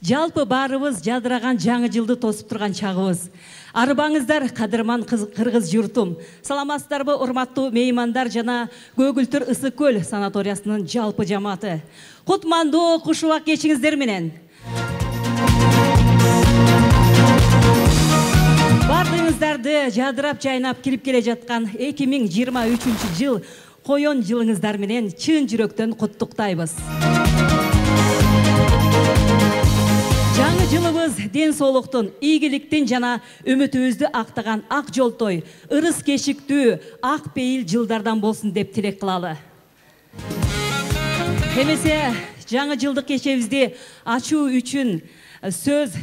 Жалпы барыбыз жадыраган жаңы жылды тосуп турган чагыбыз. Арбаңыздар, кадырман кыргыз журтум. Саламатсыздарбы, урматтуу меймандар жана Көгүлтүр Ысык көл санаториясынын жалпы жамааты. Кутмандуу кушубак кечиңиздер менен. Бардыгыңыздарды жадырап жайнап кирип келе жаткан 2023 жыл коён жылыңыздар менен чын жүрөктөн куттуктайбыз. Жаңы жылыбыз ден соолуктун, ийгиликтин жана үмүтүбүздү актаган ак жолтой, ырыс кешиктүү, ак пейил жылдардан болсун деп тилек кылалы. Эмесе жаңы жылдык кечебизди ачуу үчүн, сөз,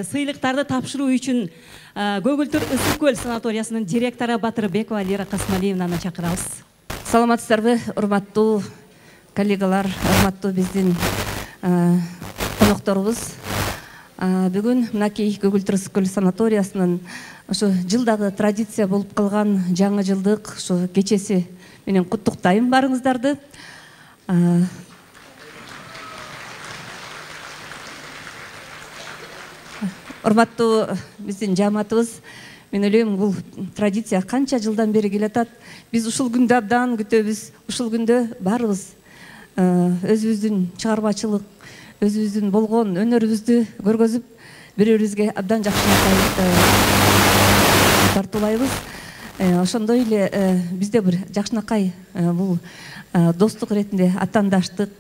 сыйлыктарды тапшыруу үчүн Көгүлтүр Ысык көл санаториясынын директору Батырбекова Лера Касмалиевнаны чакырабыз. Саламатсыздарбы, урматтуу коллегалар, урматтуу биздин конокторубуз. Бүгүн мынакей Көгүлтүр Ысык көл санаториясынын ошо жылдагы традиция болуп калган жаңы жылдык ошо кечеси менен куттуктайм барыңыздарды. Урматтуу биздин жамаатыбыз, мен ойлойм, бул традиция канча жылдан бери келатат. Биз ушул күндү абдан күтөбүз. Ушул күндө барыбыз өзүбүздүн чыгармачылык, өзүбүздүн болгон өнөрүбүздү көргөзүп, бири-бирибизге абдан жакшынакай тартуулайбыз. Ошондой эле бизде бир жакшынакай бул достук иретинде атаандаштык.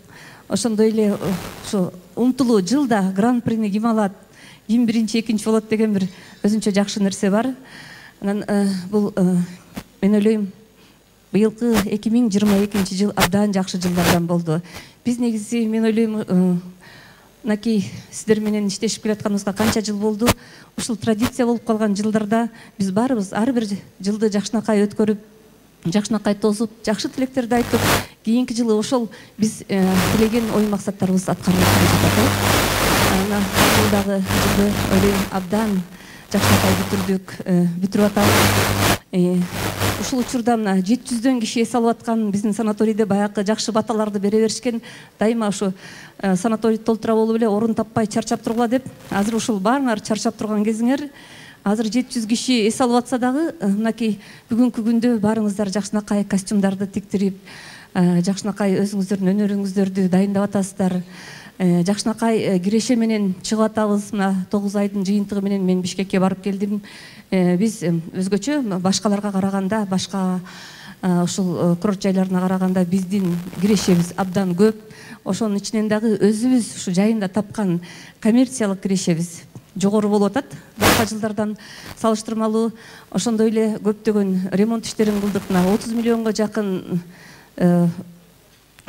Ошондой эле ушу умтулуу жылда гран-прини ким алат, ким биринчи, экинчи болот деген бир өзүнчө жакшы нерсе бар. Анан бул мен ойлойм, быйылкы 2022 жыл абдан жакшы жылдардан болду. Биз негизи мен ойлойм, мынакей сиздер менен иштешип келатканыбызга канча жыл болду. Ушул традиция болуп калган жылдарда биз барыбыз ар бир жылды жакшынакай өткөрүп, жакшынакай тосуп, жакшы тилектерди айтып, кийинки жылы ошол биз тилеген ой максаттарыбыз аткарылып жатат. Жылдагы жылды ойлойм абдан жакшынакай бүтүрүп атабыз. Ушул учурда мына 700дөн киши эс алып аткан биздин санаторийде баягы жакшы баталарды бере беришкен. Дайыма ушу санаторий толтура болуп эле орун таппай чарчап тургула деп. Азыр ушул баарыңар чарчап турган кезиңер. Азыр 700 киши эс алып атса дагы, мынакей бүгүнкү күндө баарыңыздар жакшынакай костюмдарды тиктирип, жакшынакай өзүңүздөрдүн өнөрүңүздөрдү дайындап атасыздар. Жакшынакай киреше менен чыгып атабыз. Мына 9 айдын жыйынтыгы менен мен Бишкекке барып келдим. Биз өзгөчө башкаларга караганда, башка ушул курорт жайларына караганда биздин кирешебиз абдан көп. Ошонун ичинен дагы өзүбүз ушу жайында тапкан коммерциялык кирешебиз жогору болуп атат. Башка жылдардан салыштырмалуу. Ошондой эле көптөгөн ремонт иштерин кылдык. 30 миллионго жакын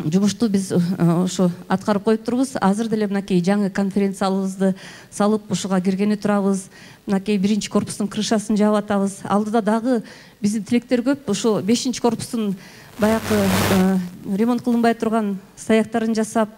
жумушту биз ошо аткарып коюп турбуз. Азыр деле мынакей жаңы конференциялыбызды салып, ушуга киргени турабыз. Мынакей биринчи корпустун крышасын жаап атабыз. Алдыда дагы биздин тилектер көп. Ошо 5-чи корпустун баягы ремонт кылынбай турган саяктарын жасап,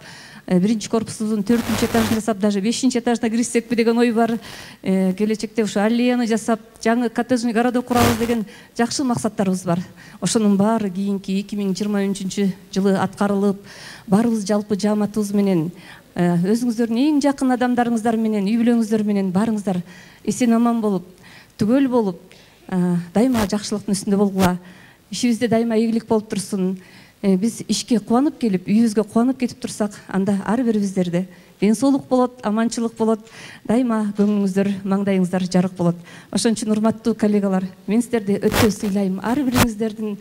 биринчи корпусубуздун 4-чү этажын жасап, даже 5-чи этажына киришсекпи деген ой бар. Келечекте ушу аллеяны жасап, жаңы коттеджный городок курабыз деген жакшы максаттарыбыз бар. Ошонун баары кийинки 2023 жылы аткарылып, барыбыз жалпы жамаатыбыз менен, өзүңүздөрдүн эң жакын адамдарыңыздар менен, үй бүлөңүздөр менен барыңыздар эсен аман болуп, түгөл болуп, дайыма жакшылыктын үстүндө болгула. Ишибизде дайыма ийгилик болуп турсун. Биз ишке кубанып келип, үйүбүзгө кубанып кетип турсак, анда ар бирибиздерде ден соолук болот, аманчылык болот, дайыма көңүңүздөр, маңдайыңыздар жарык болот. Ошон үчүн урматтуу коллегалар, мен сиздерди өтө сыйлайм. Ар бириңиздердин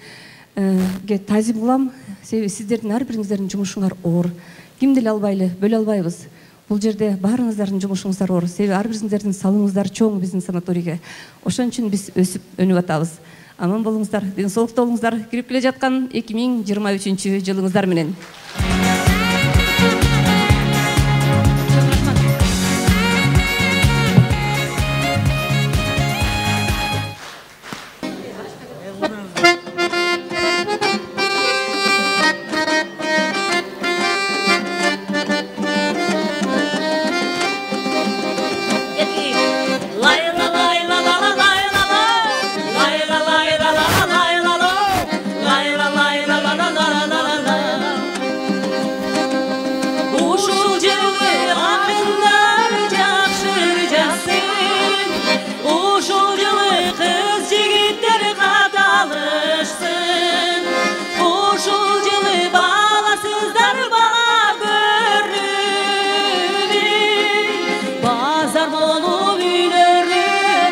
тазим кылам. Себеби сиздердин ар бириңиздердин жумушуңар оор. Ким деле албайлы, бөлө албайбыз. Бул жерде баарыңыздардын жумушуңуздар оор. Себеби ар бириңиздердин салымыңыздар чоң биздин санаторийге. Ошон үчүн биз өсүп, өнүп атабыз. Аман болуңуздар, ден соолукта болуңуздар. Кирип келе жаткан 2023 жылыңыздар менен. Pazar bolup üylörü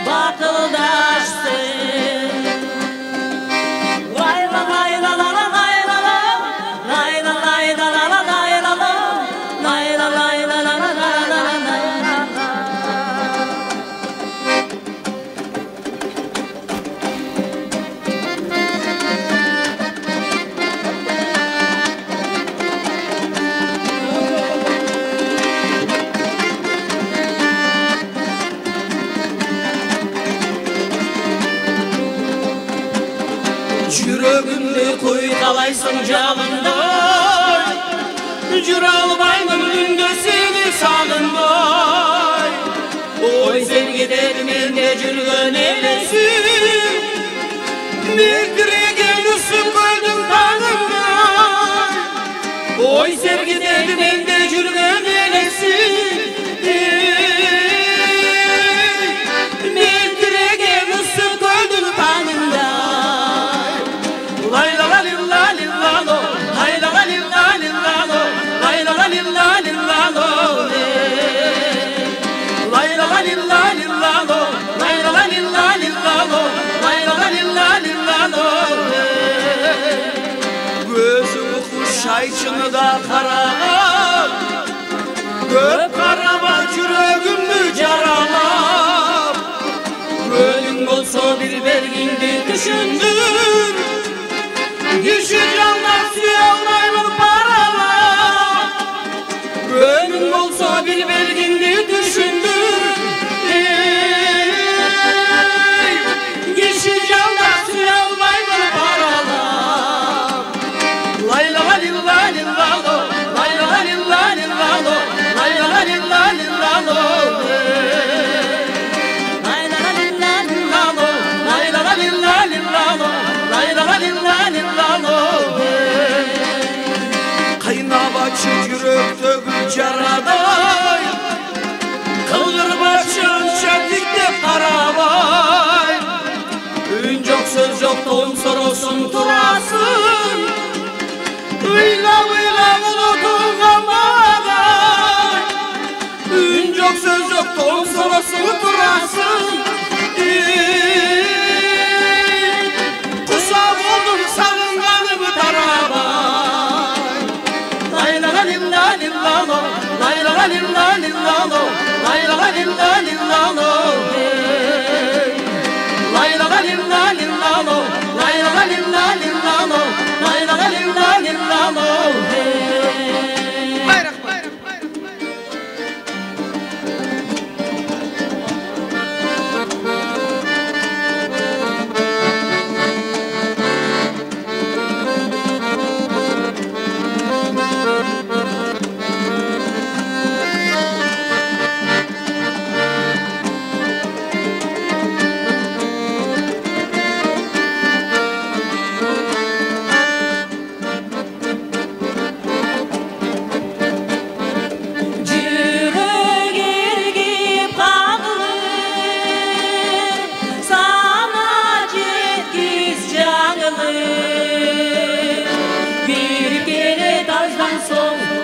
bakıldaşsın. Layla layla layla layla layla layla layla layla layla layla layla Жүрөгүмдү куйдалайсың жалындай, жүрө албаймын күндө сени сагынбай. Ой sevgidir менде жүргөн элесиң, мектиреген үсүп көлдүм таңымдай. Ой sevgidir менде жүргөн элесиң, мектиреген үсүп көлдүм таңымдай. Layla la lilla lilla lo, layla la lilla lilla lo, layla la lilla lilla lo, layla la lilla lilla lo, layla la lilla lilla lo, layla la lilla lilla lo. Gözümü kuş ayçını da karama, göp karama yüreğimni jaralap. Gönlüm olsa bir belgindi düşündür. Kişi candan suyalmayın paralar. Gönlüm olsa bir belgindi düşündür. Kişi candan suyalmayın paralar. Layla la lilla lilla lo, layla la lilla lilla lo, layla la lilla lilla lo, layla la lilla lilla lo, layla la lilla lilla lo, layla la lilla lilla lo. Kaynab açık yürek dökül caraday, kılgır başın çetikte karabay. Ün yok söz yok doğum sorusun turasın, uyla uyla unutulgan bağday. Ün yok söz yok doğum sorusun turasın, kusam oldum savunganımı tarabay. Layla la lilla lilla lo, layla la lilla lilla lo, layla la lilla lilla lo, layla la lilla lilla lo, layla la lilla lilla lo, layla la lilla lilla lo. Bayrak bayrak bayrak.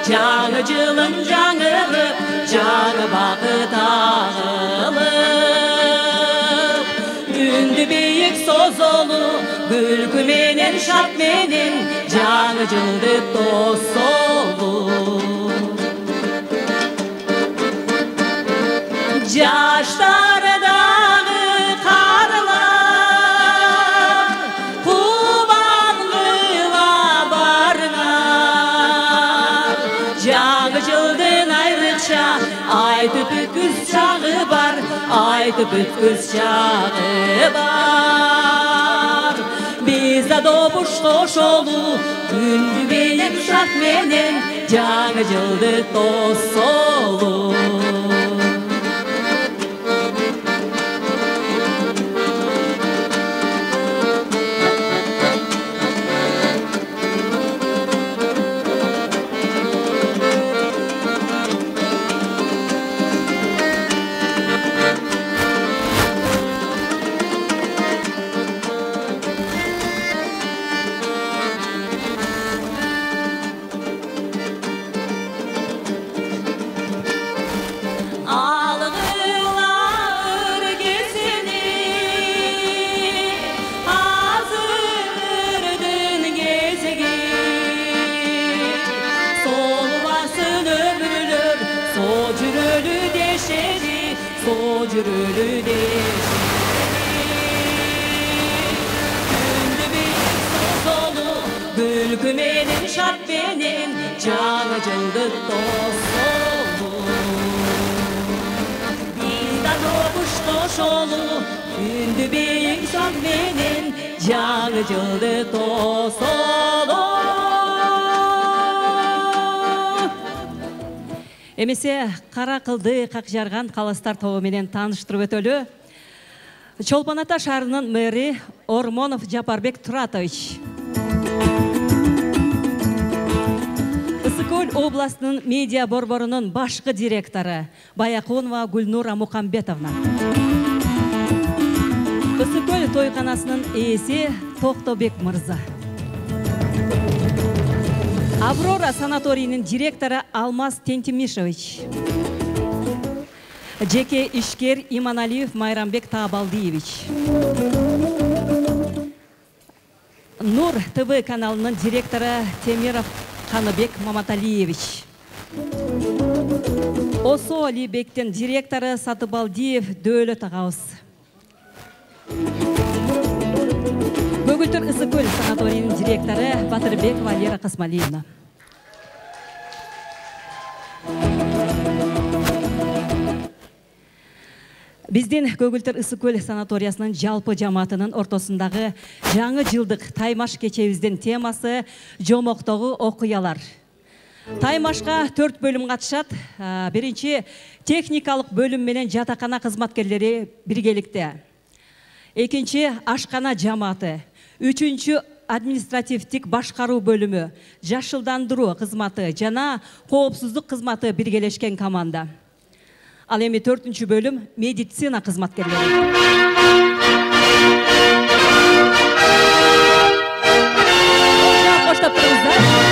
Canı cılım canırıp, canı bakı dağılıp. Ündü büyük söz olup, gülkü menen şart menen, canı cıldı dost olup. Yaşları dağı karlar, kubanlığa barınar. Canı cıldın ayrıkça, ay tüpük güz çağı var, ay tüpük güz çağı var. Bizde doğuş hoş olup, gündü benim şart menen, canı cıldı dost olup. Сол жүрөлү Gülkü menin şart benim Canı cıldık dostolu Bizden okuş doşolu Gündü büyük son benim Canı cıldık dostolu Emесе Кара Кылды Какжарган каластар тобу менен тааныштырып өтөлү. Чолпон Ата шаарынын мэри Ормонов Жапарбек Туратович. Ысыкөл областынын медиа борборунун башкы директору Баякунова Гүлнура Мукамбетовна. Ысыкөл тойканасынын ээси Токтобек мырза. Аврора санаторийинин директору Алмаз Тентимишевич. Жеке ишкер Иманалиев Майрамбек Таабалдиевич. Нур ТВ каналынын директору Темиров Каныбек Маматалиевич. Осо Алибектин директору Сатыбалдиев Дөөлөт агабыз. Көгүлтүр Ысыкөл санаторийинин директору Батырбекова Лера Касмалиевна. Биздин Көгүлтүр Ысыкөл санаториясынын жалпы жамаатынын ортосундагы жаңы жылдык таймаш кечебиздин темасы жомоктогу окуялар. Таймашка 4 бөлүм катышат. Биринчи техникалык бөлүм менен жатакана кызматкерлери биргеликте. Экинчи ашкана жамааты. Үчүнчү административдик башкаруу бөлүмү, жашылдандыруу кызматы жана коопсуздук кызматы биргелешкен команда. Ал эми 4-чү бөлүм медицина кызматкерлери. Коштоп туруңуздар.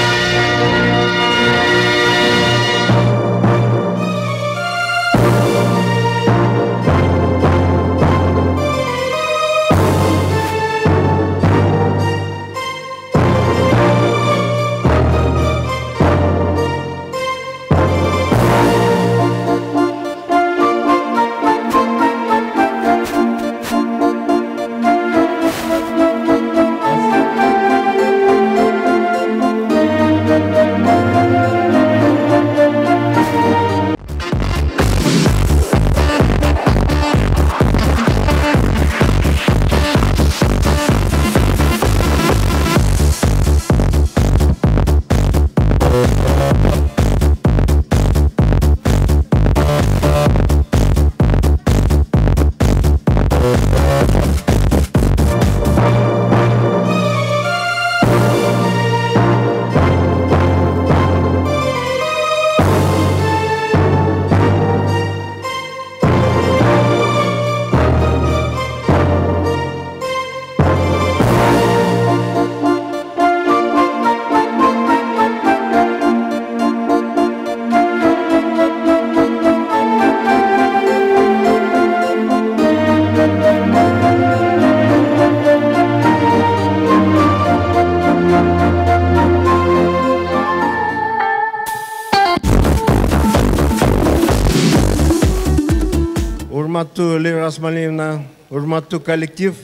Урматтуу Лера Асмалиевна, урматтуу коллектив,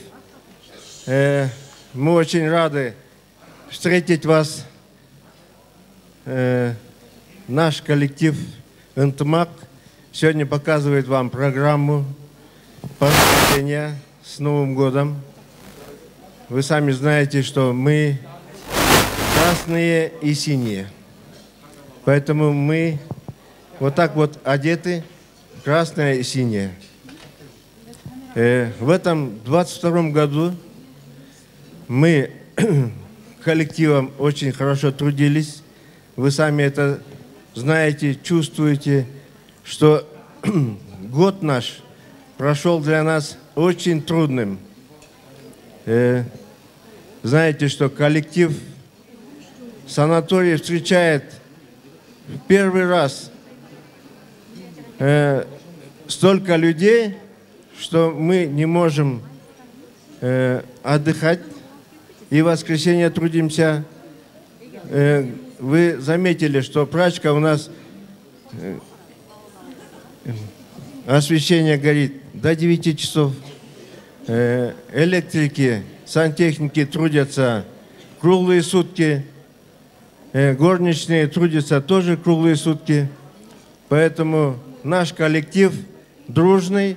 мы очень рады встретить вас. Наш коллектив «Ынтымак» сегодня показывает вам программу поздравления с Новым годом. Вы сами знаете, что мы красные и синие. Поэтому мы вот так вот одеты, красное и синее. В этом 22-м году мы коллективом очень хорошо трудились. Вы сами это знаете, чувствуете, что год наш прошел для нас очень трудным. Знаете, что коллектив санатория встречает в первый раз столько людей, что мы не можем отдыхать, и в воскресенье трудимся. Вы заметили, что прачка у нас освещение горит до 9 часов. Электрики, сантехники трудятся круглые сутки. Горничные трудятся тоже круглые сутки. Поэтому наш коллектив дружный.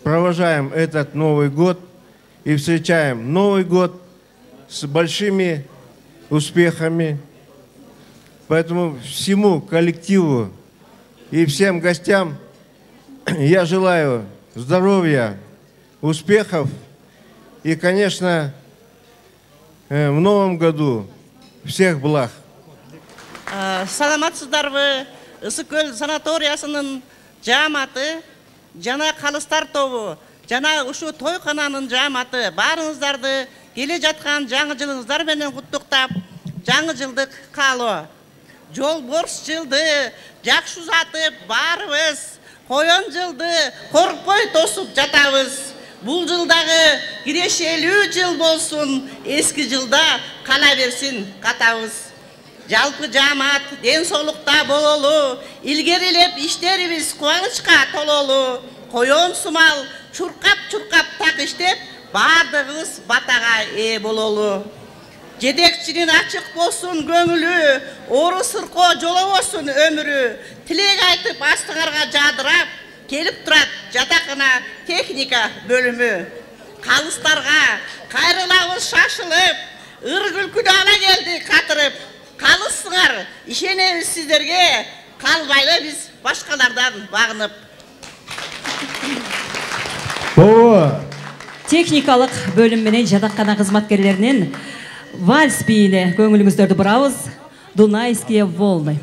Провожаем этот Новый год и встречаем Новый год с большими успехами. Поэтому всему коллективу и всем гостям я желаю здоровья, успехов и, конечно, в новом году всех благ. Саламатсыздарбы, Ысыкөл санаториясынын жаматы, жана калыстар тобу, жана ушу тойкананын жаматы баарыңыздарды келе жаткан жаңы жылыңыздар менен куттуктап, жаңы жылдык каалоо. Жолборс жылды жакшы узатып баарыбыз коен жылды коркпой тосуп жатабыз. Бул жылдагы кирешелүү жыл болсун, эски жылда кала берсин катабыз. Жалпы жамаат ден соолукта бололу, илгерилеп иштерибиз кубанычка тололу, коен сумал чуркап так иштеп, баардыгыбыз батага ээ бололу. Жетекчинин ачык болсун көңүлү, оору сырко жолобосун өмүрү, тилек айтып астыңарга жадырап, келип турат жатакына техника бөлүмү. Калыстарга кайрылабыз шашылып, ыр күлкүнү ала келди катырып. Калысыңар, ишенебиз сиздерге, калбайлы биз башкалардан багынып. Техникалык бөлүм менен жатакана кызматкерлеринин вальс бийине көңүлүңүздөрдү бурабыз. Дунайские волны.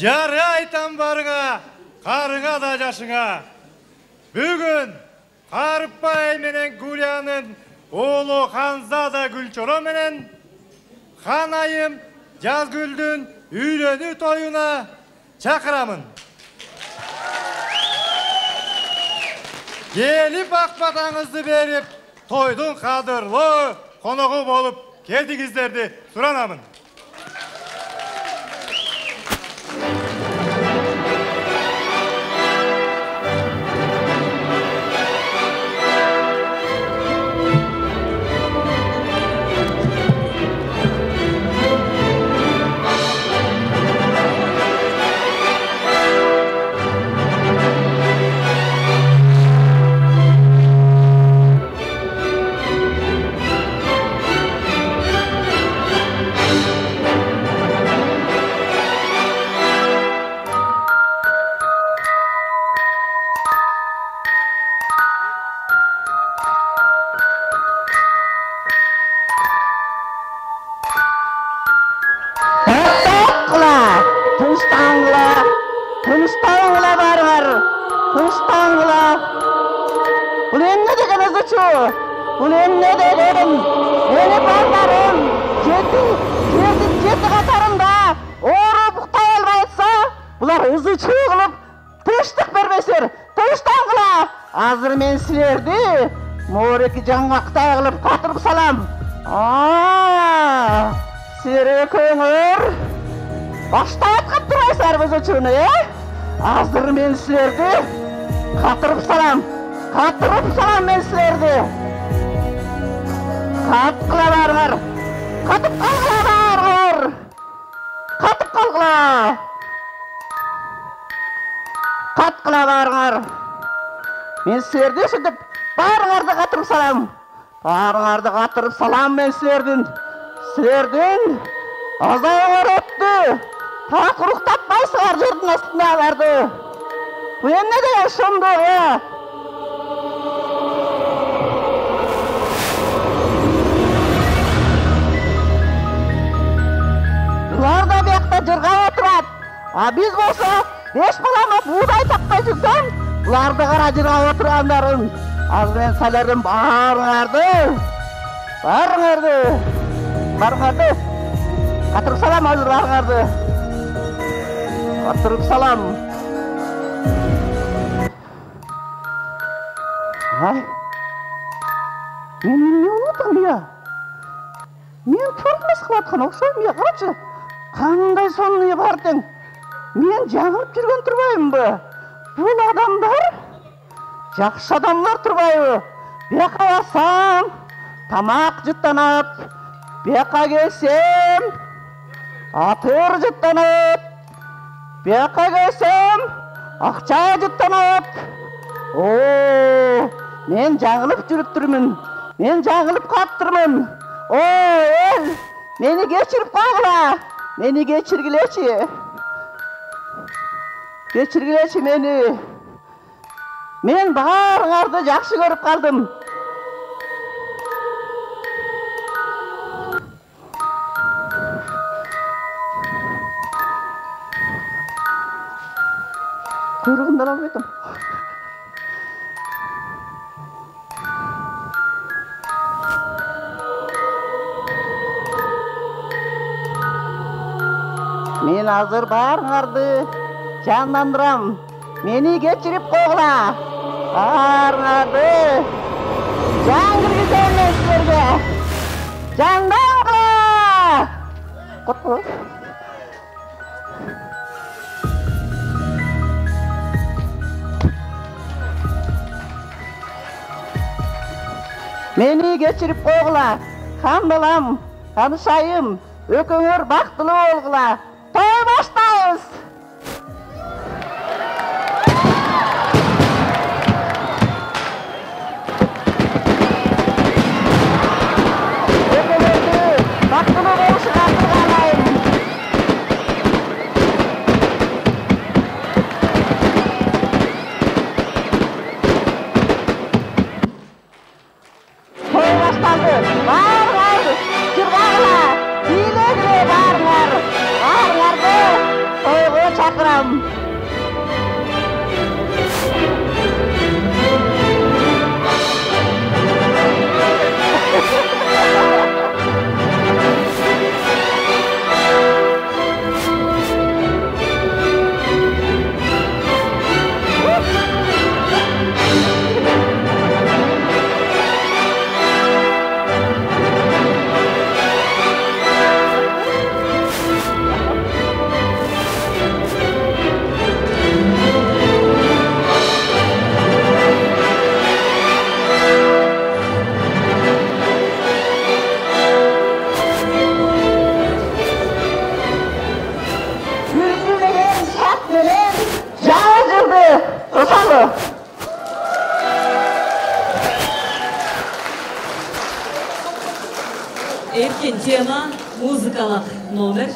Жары айтам барыңа, қарыңа да жашыңа. Бүгін Қарыпбай менен Гулянын Oğlu Hanzada Gülçoro menen Hanayım Жазгүлдүн үйленүү toyuna çakıramın. Gelip akbatağınızı verip toydun kadırlı konuğu bolup geldinizlerdi suranamın. Ulen ne dedim? Beni baldarım, жеті қатарында оңыры бұқтай албайытса, бұлар үзі чығылып, тыныштық бермесер, тыныштаңғыла. Азыр мен сілерді, морекі жаңғақтай қылып қатырып салам. Сілер өкөңір, башта атқап тұрайсар біз үшіні, Азыр мен сілерді қатырып салам мен сілерді. Қатқыла барғыр, қатып қалғыла барғыр. Мен сілерді сөйтіп барғарды қатырып салам мен сілердің. Сілердің азауыр өтті, тақ ұрықтап байсығар жердің астына барды. Бұл не деген шындық, Бұлар да бияқта жырға отырады. Біз болса, 5 балама будай таппай жүрсем, бұларды қара жырға отырғандарын. Аз мен сәлердің барыңарды. Қатырып салам, азыр барыңарды. Қатырып салам. Мен не ұмытым бия? Мен көрмес қылатқан оқшайым бия, қарашы. Қандай сонны бардың? Мен жаңылып жүрген тұрбайым бі? Бұл адамдар, жақшы адамдар тұрбайы. Бияқа басам, тамақ жыттанып, бияқа келсем, атыр жыттанып, бияқа келсем, ақша жыттанып. Мен жаңылып жүріп тұрмын, мен жаңылып қаттырмын. Ел, мені кешіріп қағыла. Meni geçirgileçi meni. Men barыңарды жақсы көріп қалдым. Құйрығымдан алып етім. Мен азыр барыңарды жандандырам. Мені кешіріп қоғыла. Барыңарды жан кіргізем мен сіздерге. Жандаңғыла. Құтқы. Meni geçirip qoğula, kan balam, kanışayım, ökönür baktılı olgula. Toy başlayız. Ökönürdü, baktılı oluşu katırgalayım. Barlar, çırgağlar, hile güle barlar, barlar Erkin tema, muzikалық номер.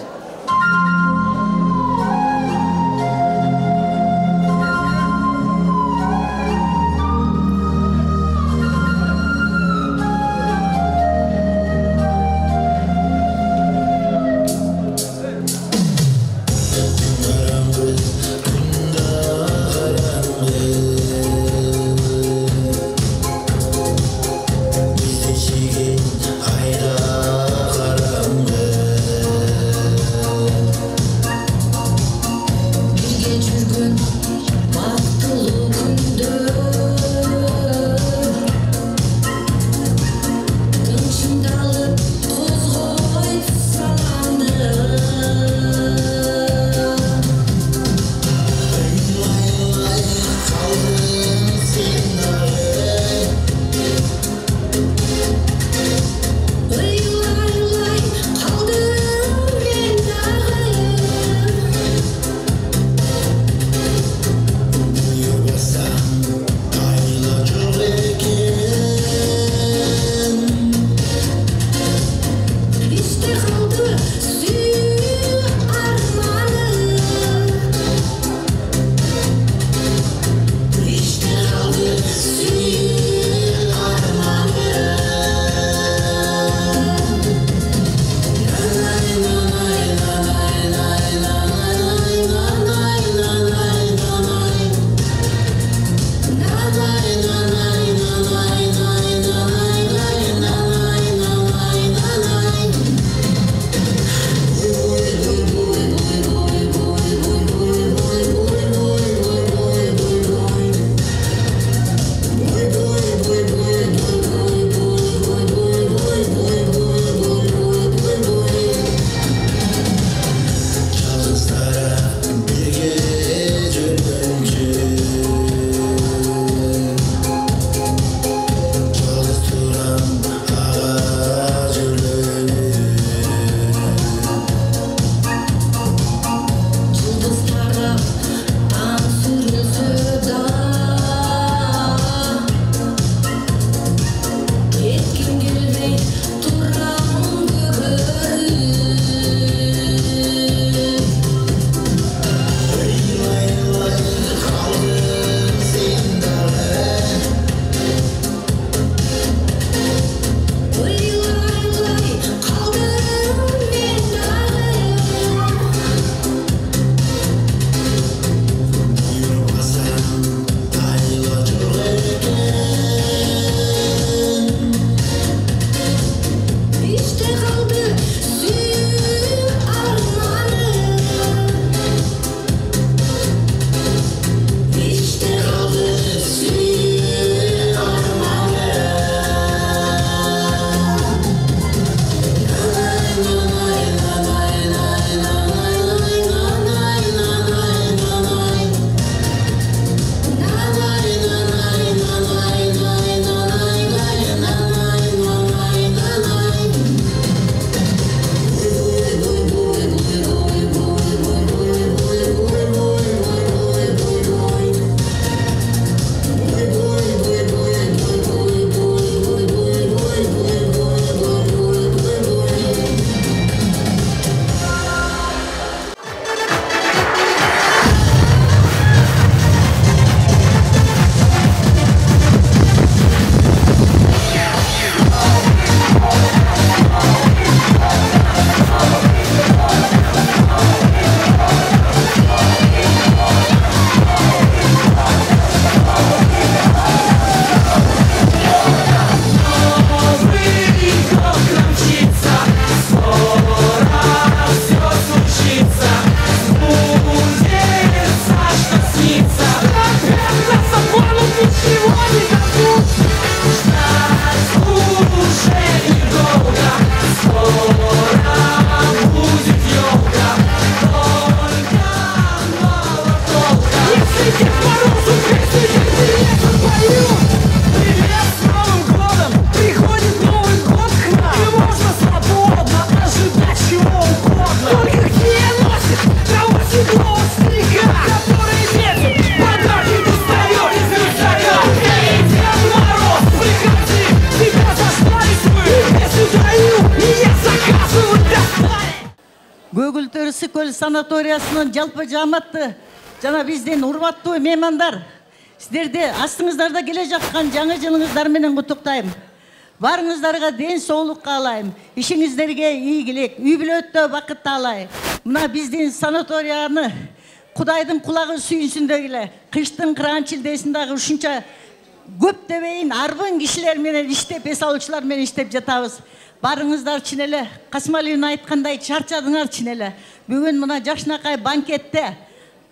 Көгүлтөр Ысыкөл санаториясынын жалпы жааматы жана биздин урматтуу меймандар, сиздерди астыңыздарда келе жаткан жаңы жылыңыздар менен куттуктайм. Барыңыздарга ден соолук каалайм. Ишиңиздерге ийгилик, үй бүлөттө бакыт таалай. Мына биздин санаторияны Кудайдын кулагы сүйүнсүн дегиле. Кыштын кыраан чилдесиндагы ушунча көптөбөйүн арбын кишилер менен иштеп, эс алуучулар менен иштеп жатабыз. Барыңыздар чын эле, Касымалиевна айткандай чарчадыңар чын эле. Бүгүн мына жакшынакай банкетте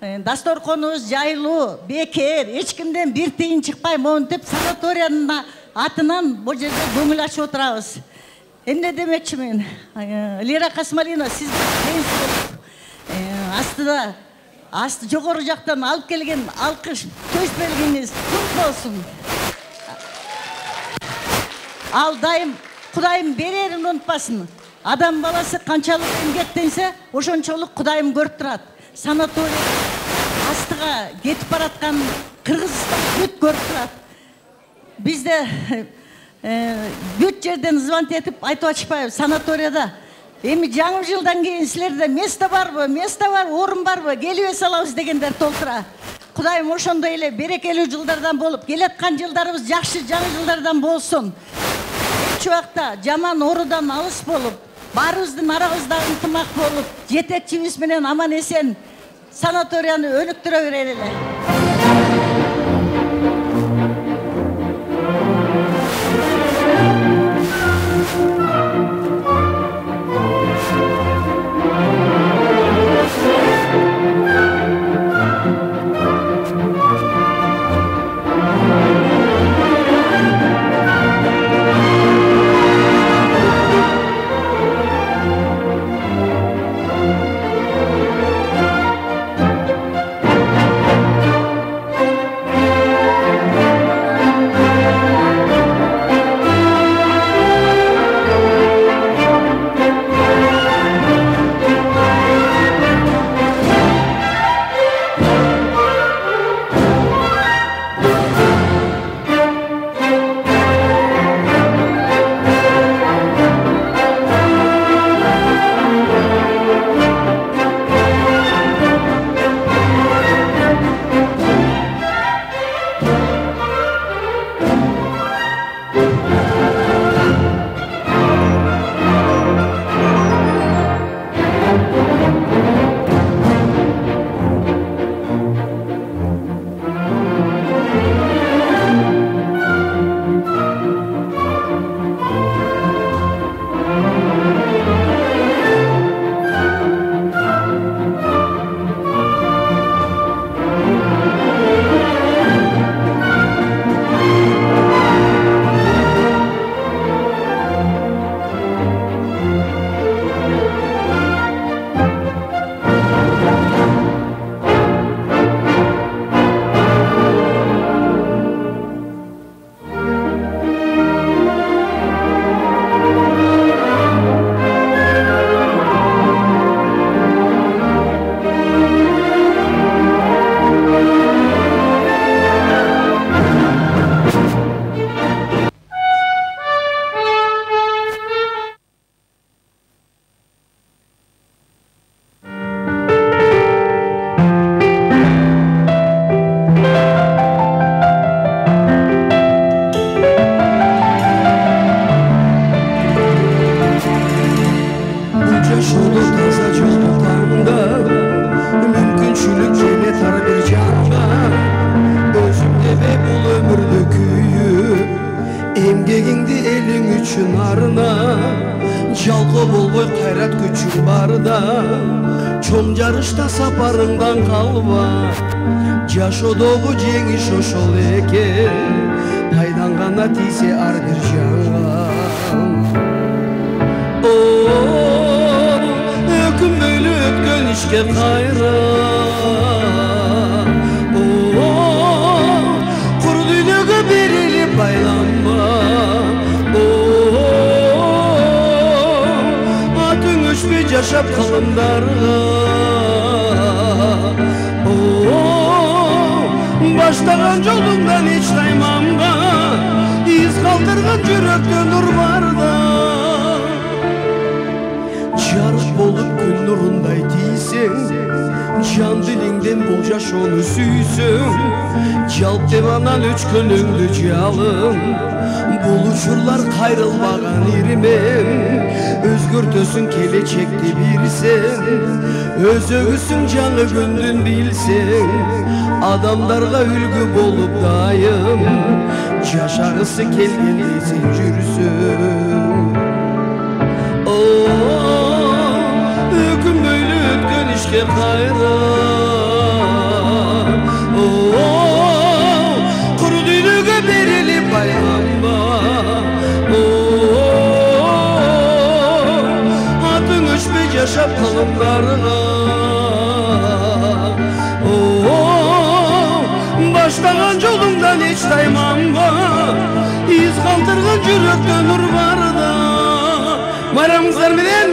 дасторконубуз жайлуу, бекер, эч кимден бир тыйын чыкпай монтип санаториянын атынан бул жерде көңүл ачып отурабыз. Эмне демекчимин? Лира Касымалиевна, сиз астыда жогору жактан алып келген алкыш төс белгиңиз кут болсун. Ал дайым Кудайым берерин унутпасын. Адам баласы канчалык эмгектенсе, ошончолук Кудайым көрүп турат. Санаторий астыга кетип бараткан Кыргызстан бүт көрүп турат. Бизде бүт жерден звонок этип айтып атышпайбы санаторияда. Эми жаңы жылдан кийин силерде место барбы, орун барбы, келип эс алабыз дегендер толтура. Кудайым ошондой эле берекелүү жылдардан болуп, келаткан жылдарыбыз жакшы жаңы жылдардан болсун. Эч убакта жаман оорудан алыс болуп, баарыбыздын арабызда ынтымак болуп, жетекчибиз менен аман эсен санаторияны өнүктүрө берели эле. Жашоодогу жеңиш ошол экен, пайдан гана тийсе ар бир жанга. Өкүнбөйлү өткөн ишке кайра, кур дүйнөгө берилип байланма. Атың өчпөй жашап калымдарга, баштаган жолуңдан эч таймамга, из калтырган жүрөктө нур барда. Жарык болуп күн нурун жашоону сүйсөң, жалп деп анан өчкөнүңдү жалын. Бул учурлар кайрылбаган ирмен, өзгөртөсүң келечекти бирсең, өзөгүсүң жаңы күндүн билсең, адамдарга үлгү болуп дайым, жашагысы келгенде сен жүрсөң. Өкүнбөйлү өткөн ишке кайра, куру дүйнөгө берилип байланба. Атың өчпөй жашап калымдарга, баштаган жолуңдан эч тайманба. Из калтырган жүрөктө нур барда. Bayramınızlar menен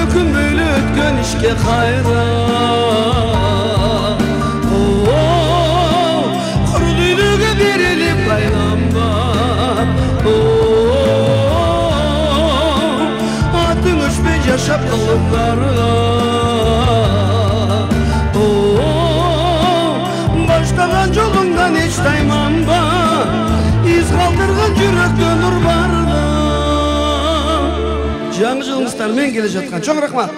ökünböylü ötkön işke kayra, kuru düynöge berilip baylanma. Yaşap kılımlarına, başlagan jolundan hiç taymanba. İz kaldırgan жүрөктө nur barda. Жаңы жылыңыздар мен келе жатқан. Чоң рахмат.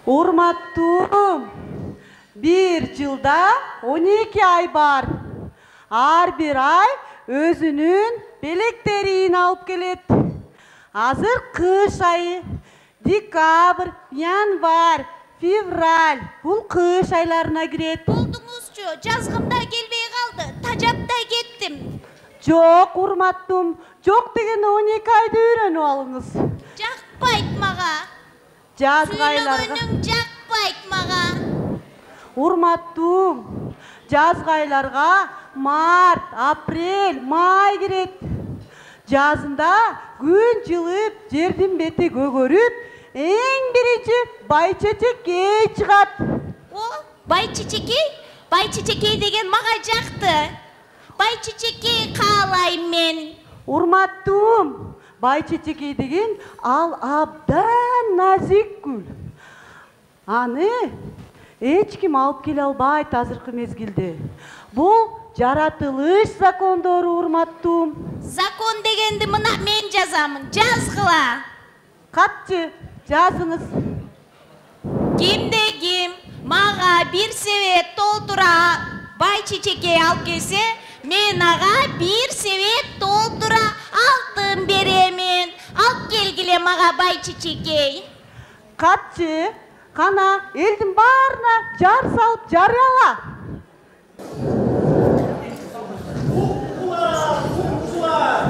Урматтуу, bir жылда 12 ай бар. Ар бир ай өзүнүн белектерин алып келет. Азыр кыш айы, декабрь, январь, февраль бул кыш айларына кирет. Болдуңузчу, жазгымда келбей калды, тажапта кеттим. Жок, урматтум, жок деген 12 айды үйрөнүп алыңыз. Жакпайт мага. Жазгайларга жакпайт мага. Урматтум, жазгайларга март, апрель, май кирет. Жазында күн жылып, жердин бети көгөрүп, эң биринчи байчечекей чыгат. О, байчечекей? Байчечекей деген мага жакты. Байчечекей каалайм мен. Урматтум, байчечекей деген ал абдан назик гүл. Аны эч ким алып келе албайт азыркы мезгилде. Бул жаратылыш закондору, урматтум. Закон дегенди мына мен жазамын, жазгыла. Катчы, жазыңыз. Кимде ким мага бир себет толтура байчечекей алып келсе, мен ага бир себет толтура алтын беремин. Алып келгиле мага байчечекей. Катчы, кана элдин баарына жар салып жарыяла.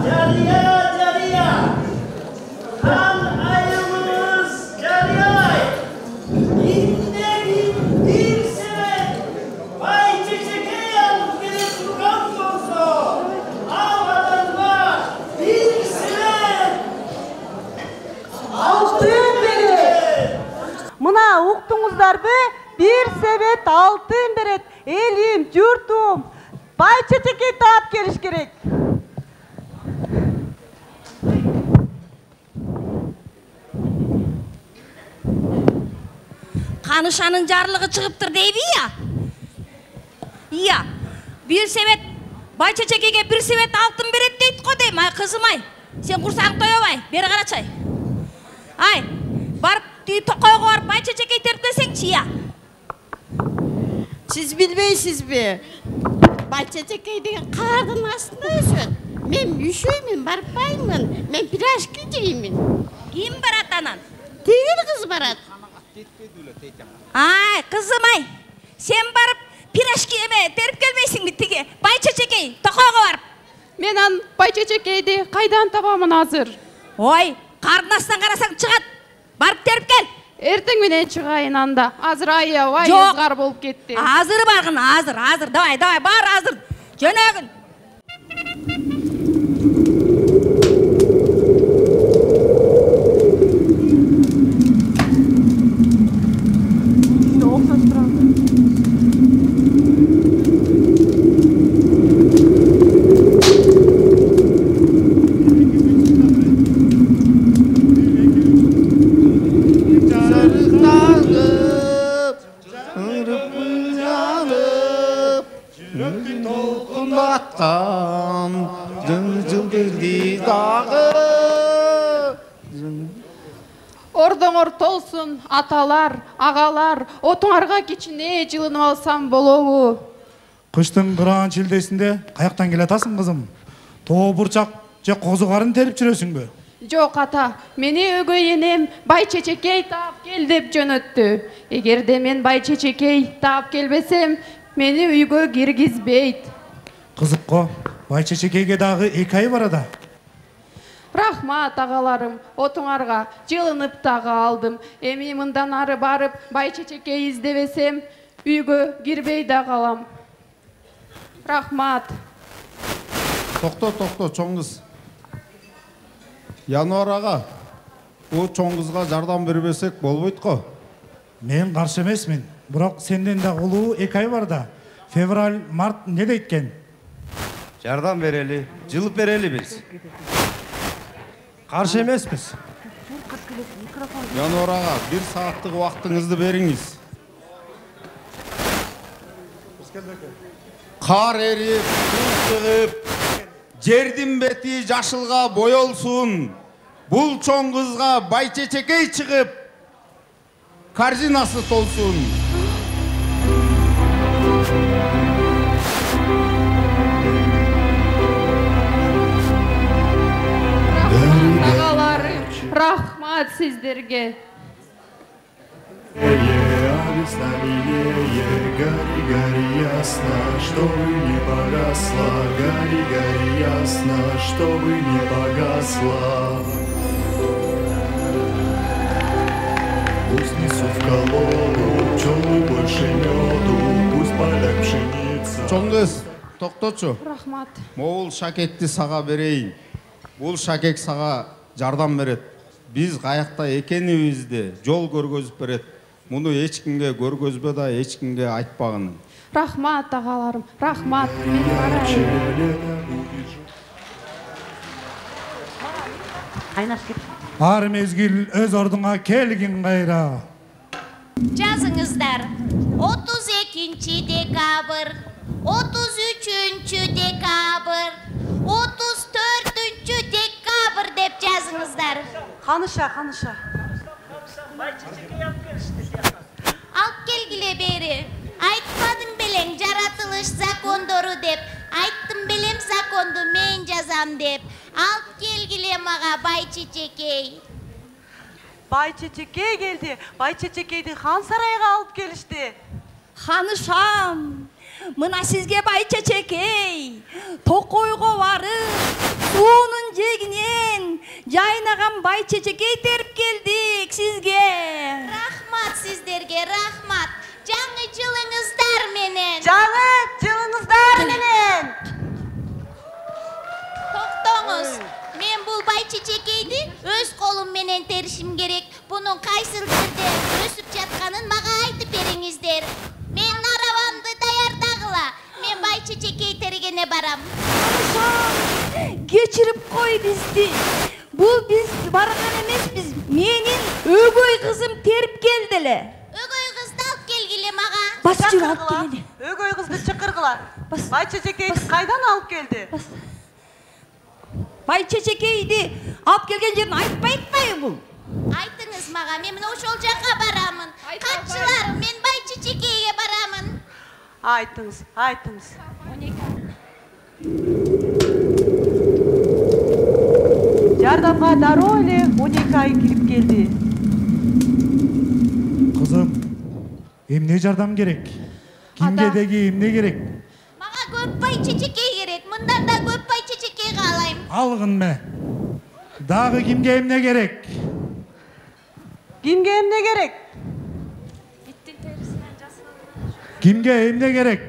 Жария, хан айымыз жария. Индегин бир себет байчечекей алып келе турган болсо, ал адамга бир себет алтын берет. Мына уктуңуздарбы? Бир себет алтын берет. Элим, журтум, байчечекей таап келиш керек. Канышанын жарлыгы чыгыптыр дейби я? Iya, бир себет байчечекейге бир себет алтын берет дейт го дейм. Ай кызым ай, сен курсаң тоебай, бери карачай. Ай, барып токойго барып байчечекей терптесеңчи я. Siz bilmeysizби? Байчечекей деген кардын астында өсөт. Мен üşөймүн, барпаймын. Мен пирожки жеймин. Ким барат анан? Тегил кыз барат. Ай, кызым ай, сен барып пирожки эме терип келбейсиңби тиги? Байчечекей, токойго барып. Мен ан байчечекейди кайдан табамын азыр? Ой, кардын астынан карасаң чыгат. Барып терип кел. Эртең менен чыгайын анда. Азыр аябай Жок. ызгар болуп кетти. Азыр баргын, азыр. Давай, бар азыр. Жөнөгүн. Ордоңор толсун, аталар, агалар, отуңарга кичине жылынып алсам болобу? Кыштын кыран чилдесинде каяктан келатасың кызым? Тоо бурчак же козу карын терип жүрөсүңбү? Жок ата, мени өгөй энем бай чечекей таап кел деп жөнөттү. Эгерде мен бай чечекей таап келбесем, мени үйгө киргизбейт. Кызыкко, бай чечекейге дагы 2 ай барада. Рахмат агаларым, отуңарга жылынып дагы алдым. Эми мындан ары барып, бай чечекей издебесем, үйгө кирбей да калам. Рахмат. Токто, чоң кыз. Януар ага, о чоң кызга жардам бербесек болбойт го. Мен каршы эмесмин, бирок сенден да улуу 2 ай бар да. Февраль, март не дейт экен? Жардам берели, жылып берели биз. Каршы эмеспиз. Януар ага, 1 сааттык убактыңызды бериңиз. Кар эрип, суу чыгып, жердин бети жашылга боёлсун. Бул чоң кызга бай чечекей чыгып, корзинасы толсун. Агаларым, рахмат сиздерге. Гори ясно, чтобы не погасла, гори ясно, чтобы не погасла. Пусть несут в колоду пчелы больше меду, пусть поля пшеница. Чоң кыз, токточу. Рахмат. Могул шакекти сага берейин. Бул шакек сага жардам берет. Биз каякта экенибизди жол көргөзүп берет. Муну эч кимге көргөзбө да, эч кимге айтпагын. Рахмат агаларым, рахмат. Мен барайын. Ар мезгил өз ордуңа келгин кайра. Жазыңыздар. 32 декабр, 33 декабр, 34 декабр деп жазыңыздар. Каныша. Алып келгиле бери. Айтпадың белең жаратылыш закондору деп. Айттым белем законду мен жазам деп. Алып келгиле мага бай чечекей. Бай чечекей келди. Бай чечекейди хан сарайга алып келишти. Ханышам, мына сизге бай чечекей, токойго барып, суунун жегинен жайнаган бай чечекей терип келдик сизге. Рахмат сиздерге, рахмат. Жаңы жылыңыздар менен. Жаңы жылыңыздар менен. Токтоңуз. Мен бул бай чечекейди өз колум менен теришим керек. Бунун кайсыл жерде өсүп жатканын мага айтып бериңиздер. Мен арабамды даярдагыла. Мен бай чечекей теригене барам. Geçirip koy bizdi. Bul biz bargan emesbiz. Menin өгөй kızım terip geldile. Өгөй kızды алып келгиле мага. Бас жүр алып келели. Өгөй кызды чакыргыла. Бай чечекейди кайдан алып келди? Бай чечекейди алып келген жерин айтпайбы бул? Айтыңыз мага, мен ошол жакка барамын. Катчылар, мен бай чечекейге барамын. Айтыңыз. Жардамга дароо эле 12 ай кирип келди. Кызым, эмне жардам керек? Кимге деги эмне керек? Мага көп бай чечекей керек. Мындан да көп бай чечекей каалайм. Алгын ме? Дагы кимге эмне керек? Kimge emne gerek? Kimge emne gerek?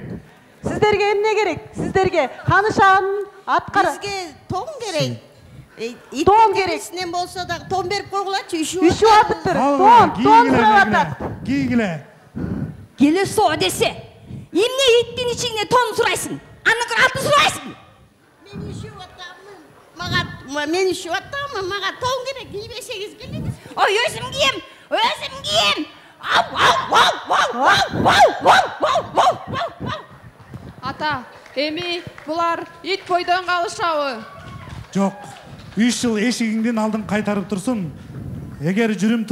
Sizlerge emne gerek? Sizlerge Hanışan'ın atkara. Bizge ton gerek. Ton gerek. İçinden bolsa da ton berip koygulaçı üşüp atıptır. Ton sıravatat. Giygile. Gele so dese. Emne ittin içine ton suraysın. Anıkır altı suraysın. Men üşüp atamın, mağa ton gerek. Giybeseniz geliniz. Oy özüm giyem. Özüm giyem. Av av av av av av av av av. Ата, эми булар ит бойдон калышабы? Жок. 3 жыл эшигиңдин алдын кайтарып турсун. Эгер жүрүм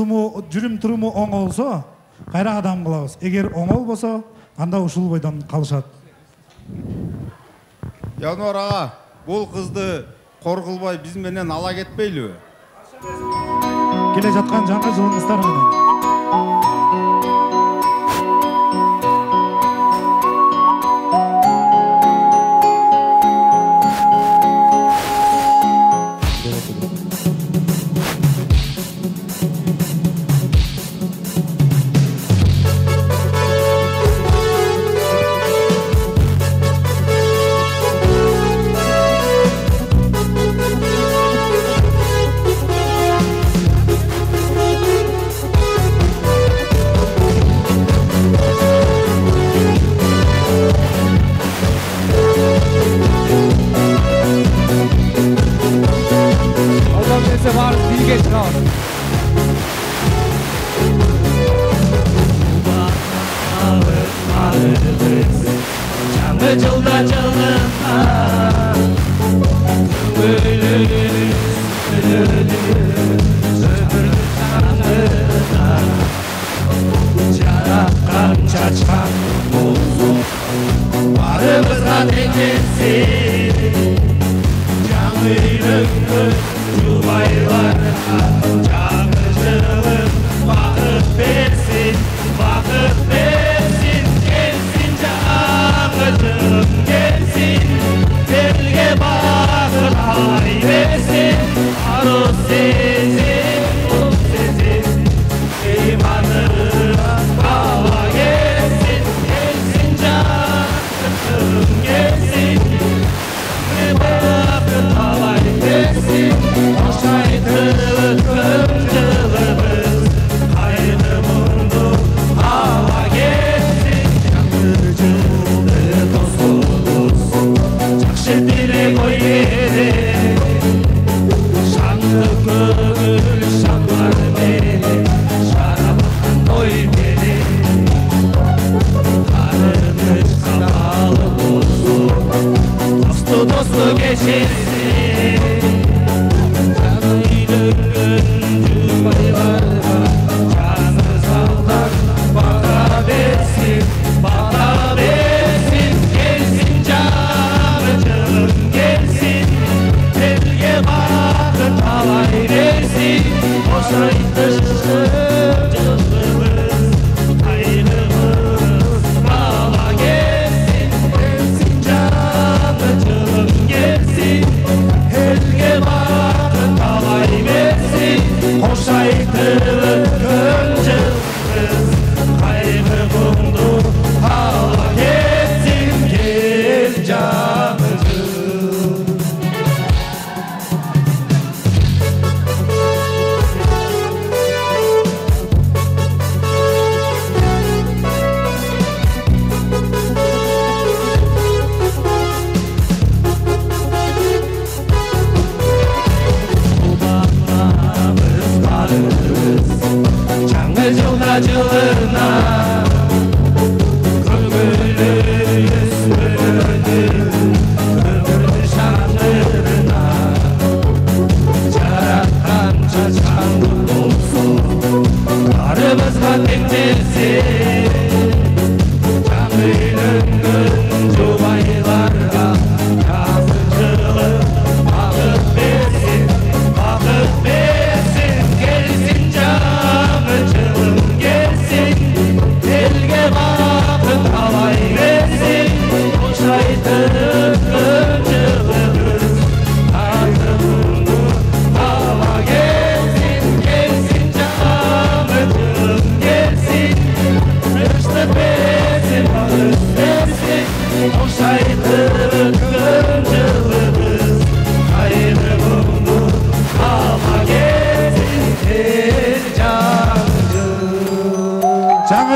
туруму оңой болсо, кайра адам кылабыз. Эгер оңой болсо, анда ушул бойдон калышат. Януар ага, бул кызды кор кылбай биз менен ала кетпейлиби? Келе жаткан жаңы жылыңыздар менен.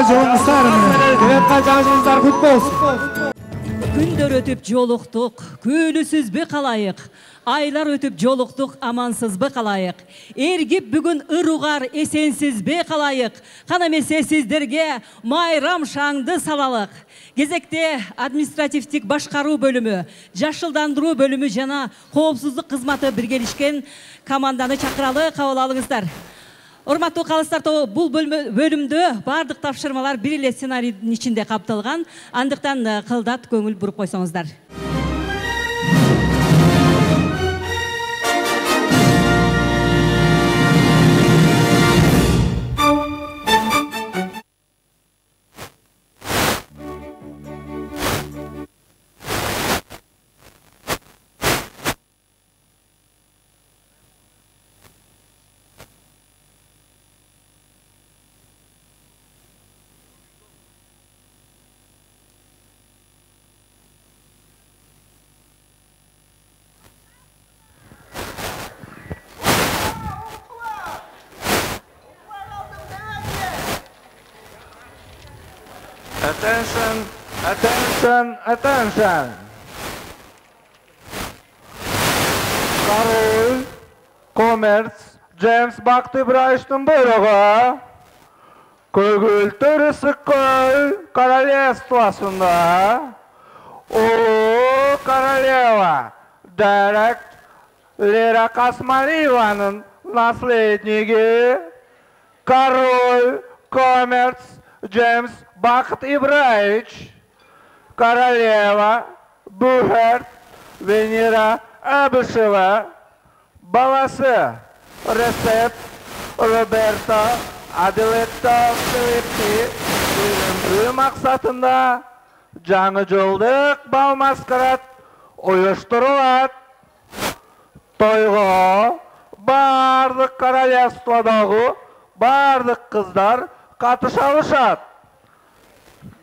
жолуңуздар. Жаңы жылыңыздар кут болсун. Күндөр өтүп жолуктук, күйлүсүзбү калайык. Aylar ötüp joluktuk, amansızbı kalayık. Ergip bugün ırugar, esensizbı kalayık. Kanamese sizlerge mayram şаңды salalık. Gezekte administratiftik başkaru bölümü, jaşıldandırуу bölümü jana коопсуздук кызматы биргелишкен команданы чакыралы, кабыл алыңыздар. Урматтуу калыстар тобу, бул бөлүмдө бардык тапшырмалар бир эле сценарийдин ичинде капталган. Андыктан кылдат көңүл буруп койсоңуздар. Attention, attention, attention. Karol, Komers, James Baktıbraş'ın buyruğu. Kogültür Issıkköy Королевствосында Улуу королева Дарак Лера Касмаливаның наследниги Король Комерц Джеймс Бакыт Ибраевич, королева Бухарт Венера Абышева, баласы Ресеп Роберто Аделетто Филиппи үйленүү максатында жаңы жылдык бал маскарад уюштурулат. Тойго бардык королевстводогу бардык кыздар катыша алышат.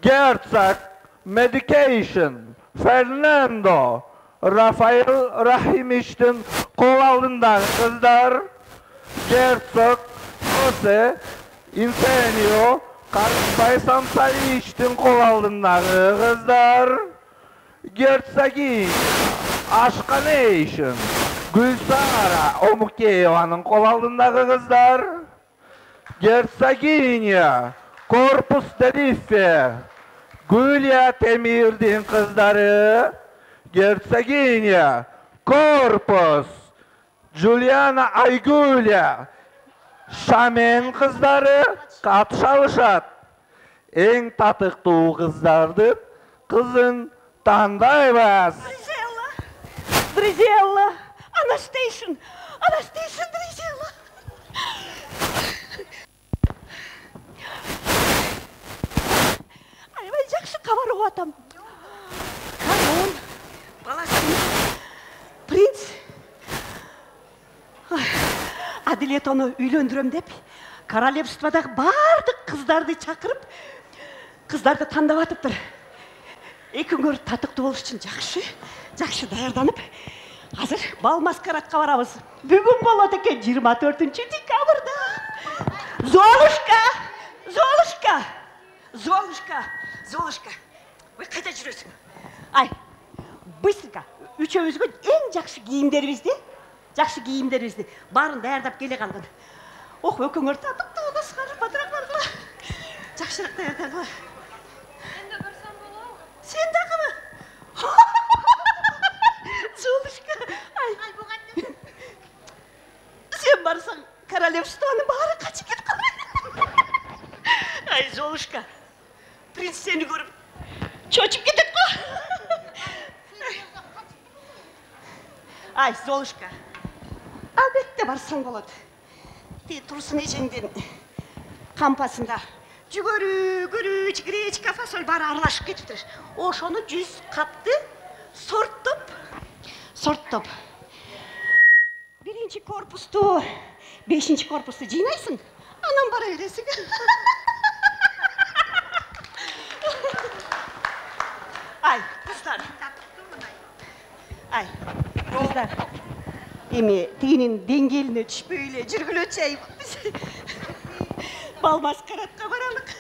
Герцог Medication Fernando Rafael Rahimich'tin kol aldığından kızlar, Герцог Jose Insenio Karıspay Samsalich'tin kol aldığından kızlar, Герцогиня Ashkanation Gülsara Omukeyeva'nın kol aldığındaki kızlar, Герцогиня Korpus Delife Gülya Temir'din kızları, Герцогиня Korpus Juliana Aygülya Şamen kızları katışa alışat. En tatıktуу kızlardır. Kızın tandayбыз. Дризелла, Анастейшн, Дризелла. Аябай жакшы кабар угуп атам. Король баласын принц Аделетону үйлөндүрөм деп королевстводагы бардык кыздарды чакырып, кыздарды тандап атыптыр. Экөөңөр татыктуу болуш үчүн жакшы даярданып, азыр бал маскарадка барабыз. Бүгүн болот экен 24-декабрда. Золушка. Ой, кайда жүрөсүң? Ай, быстренько, үчөөбүзгө эң жакшы кийимдерибизди баарын даярдап келе калгын. Ох, экөөңөр татыктуу болосуңар, батыраак баргыла. Жакшыраак даярдагыла. Мен да барсам болобу? Сен дагыбы? Золушка. Ай, буга. Сен барсаң, королевствонун баары качып кеткен. Ай, Золушка. Принц сени көрүп чочуп кетет го. Ай, Золушка. Албетте барсаң болот. Ти турсун эжеңдин кампасында жүгөрү, гречка, фасоль баары аралашып кетиптир. Ошону 100 капты сорттоп. Биринчи корпусту, 5-чи корпусту жыйнайсың, анан бара бересиң. Ай, кыздар. Эми тигинин деңгээлине түшпөй эле жүргүлөчү ай. Бал маскарадка баралык.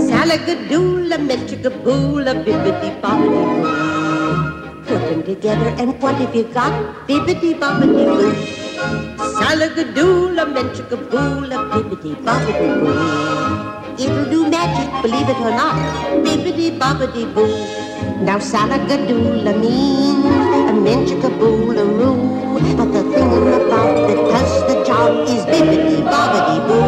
Salagadoola, menchikaboola, bibbidi-bobbidi-boo. Put them together and what have you got? Bibbidi-bobbidi-boo. Salagadoola, menchikaboola, bibbidi-bobbidi-boo. It'll do magic, believe it or not. Bibbidi-bobbidi-boo. Now salagadoola means a menchikaboola-roo. But the thing about that does the job is bibbidi-bobbidi-boo.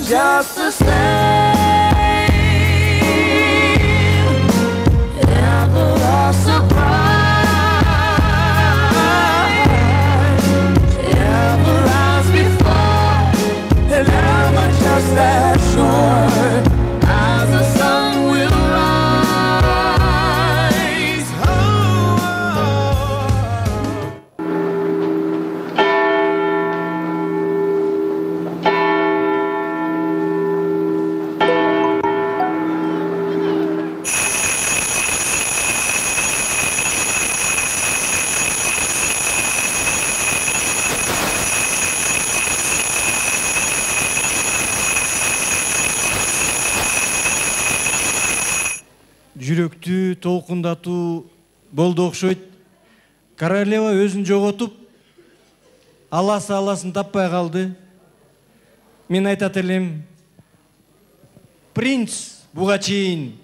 just the same. Ever a surprise, ever as before, and am I just that sure as the sun will rise? Oh, жүрөктү толкундатуу болду окшойт. Королева өзүн жоготуп, аласын таппай калды. Мен айтат элем, принц буга чейин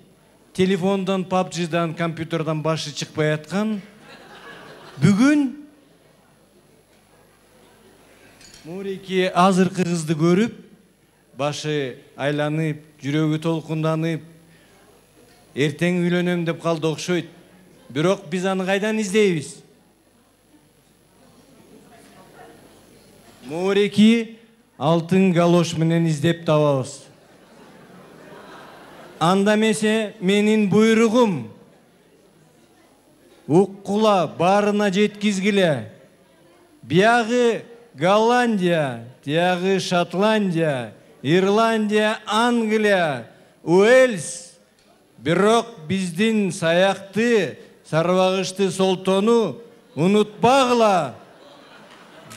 телефондон, PUBG'дан, компьютерден башы чыкпай аткан. Бүгүн Муреки азыркы кызды көрүп, башы айланып, жүрөгү толкунданып, эртең үйлөнөм деп калды окшойт. Бирок биз аны кайдан издейбиз? Муреки алтын галош менен издеп табабыз. Анда эмесе менин буйругум. Уккула барына жеткизгиле. Биягы Голландия, тиягы Шотландия, Ирландия, Англия, Уэльс. Бирок биздин саякты, сарбагычты солтону унутпагыла.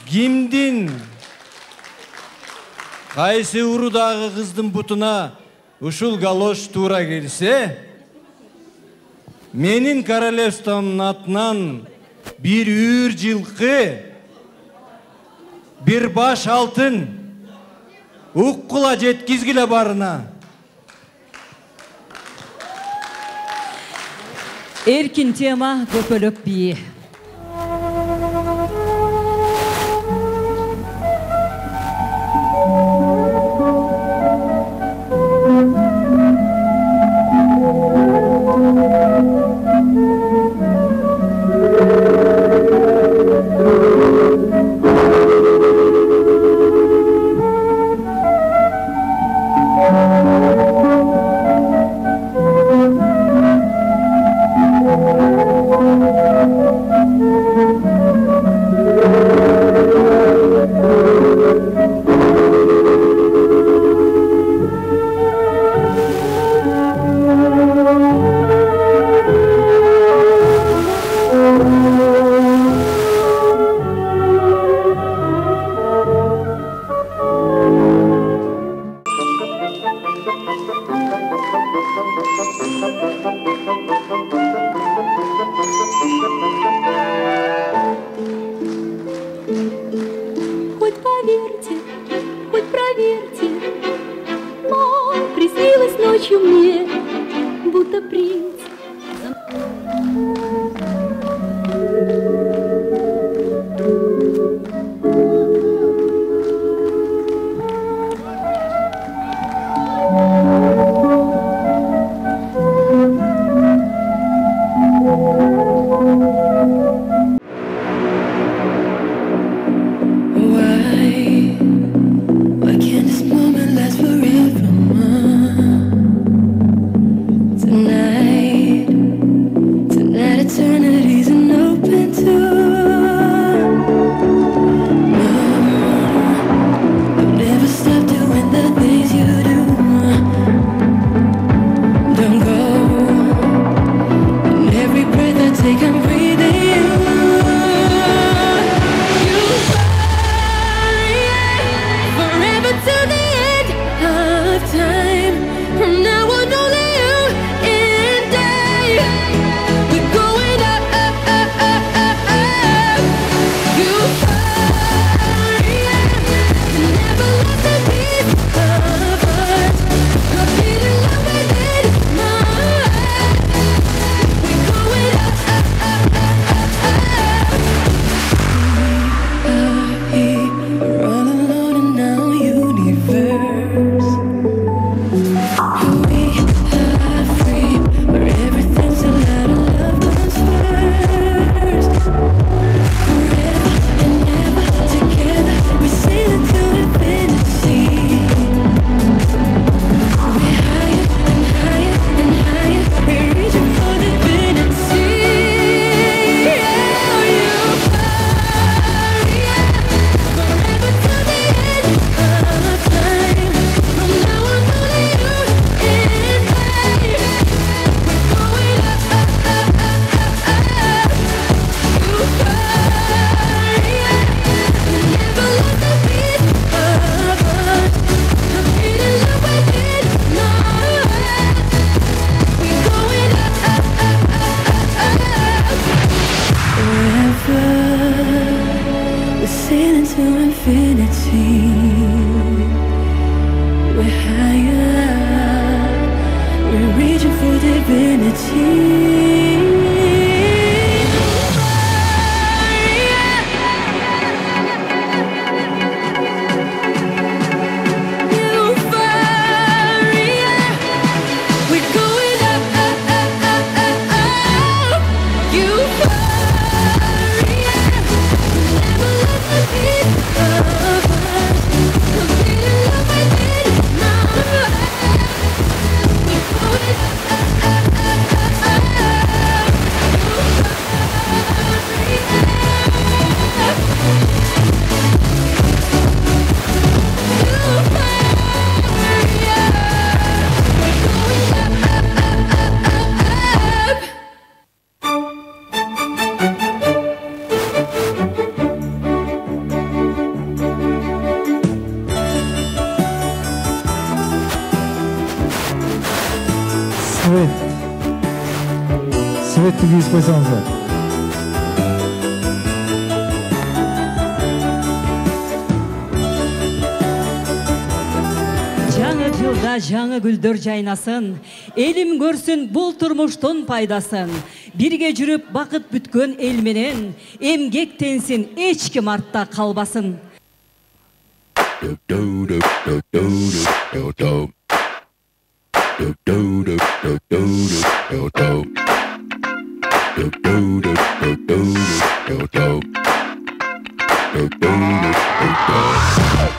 Кимдин кайсы урудагы кыздын бутуна ушул галош туура келсе, менин королевствомдун атынан бир үйүр жылкы, бир баш алтын уккула жеткизгиле барына. Эркин тема көпөлөк бии. Why can't this moment last forever? to infinity. We're higher, we're reaching for divinity. Svetті киїз қойсаңыздар. Жаңы жылда жаңы гүлдөр жайнасын, элим көрсүн бул турмуштун пайдасын. Бирге жүрүп бакыт бүткөн эл менен, эмгектенсин, эч ким артта калбасын.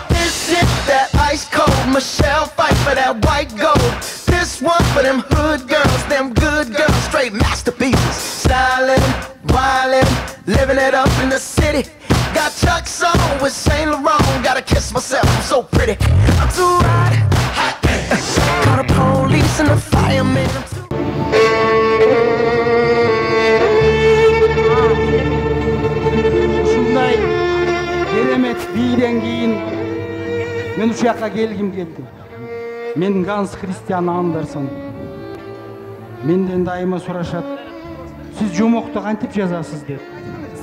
This is that ice cold Michelle fight for that white gold. This one for them hood girls, them good girls, straight masterpieces. Stylin', wildin', living it up in the city. Got Chuck's on with Saint Laurent. Gotta kiss myself, I'm so pretty. I'm too hot. Call the police and the fireman. Ушундай керемет бийден кийин мен ушул жакка келгим келди. Мен Ганс Христиан Андерсон. Менден дайыма сурашат. Сиз жомокту кантип жазасыз деп.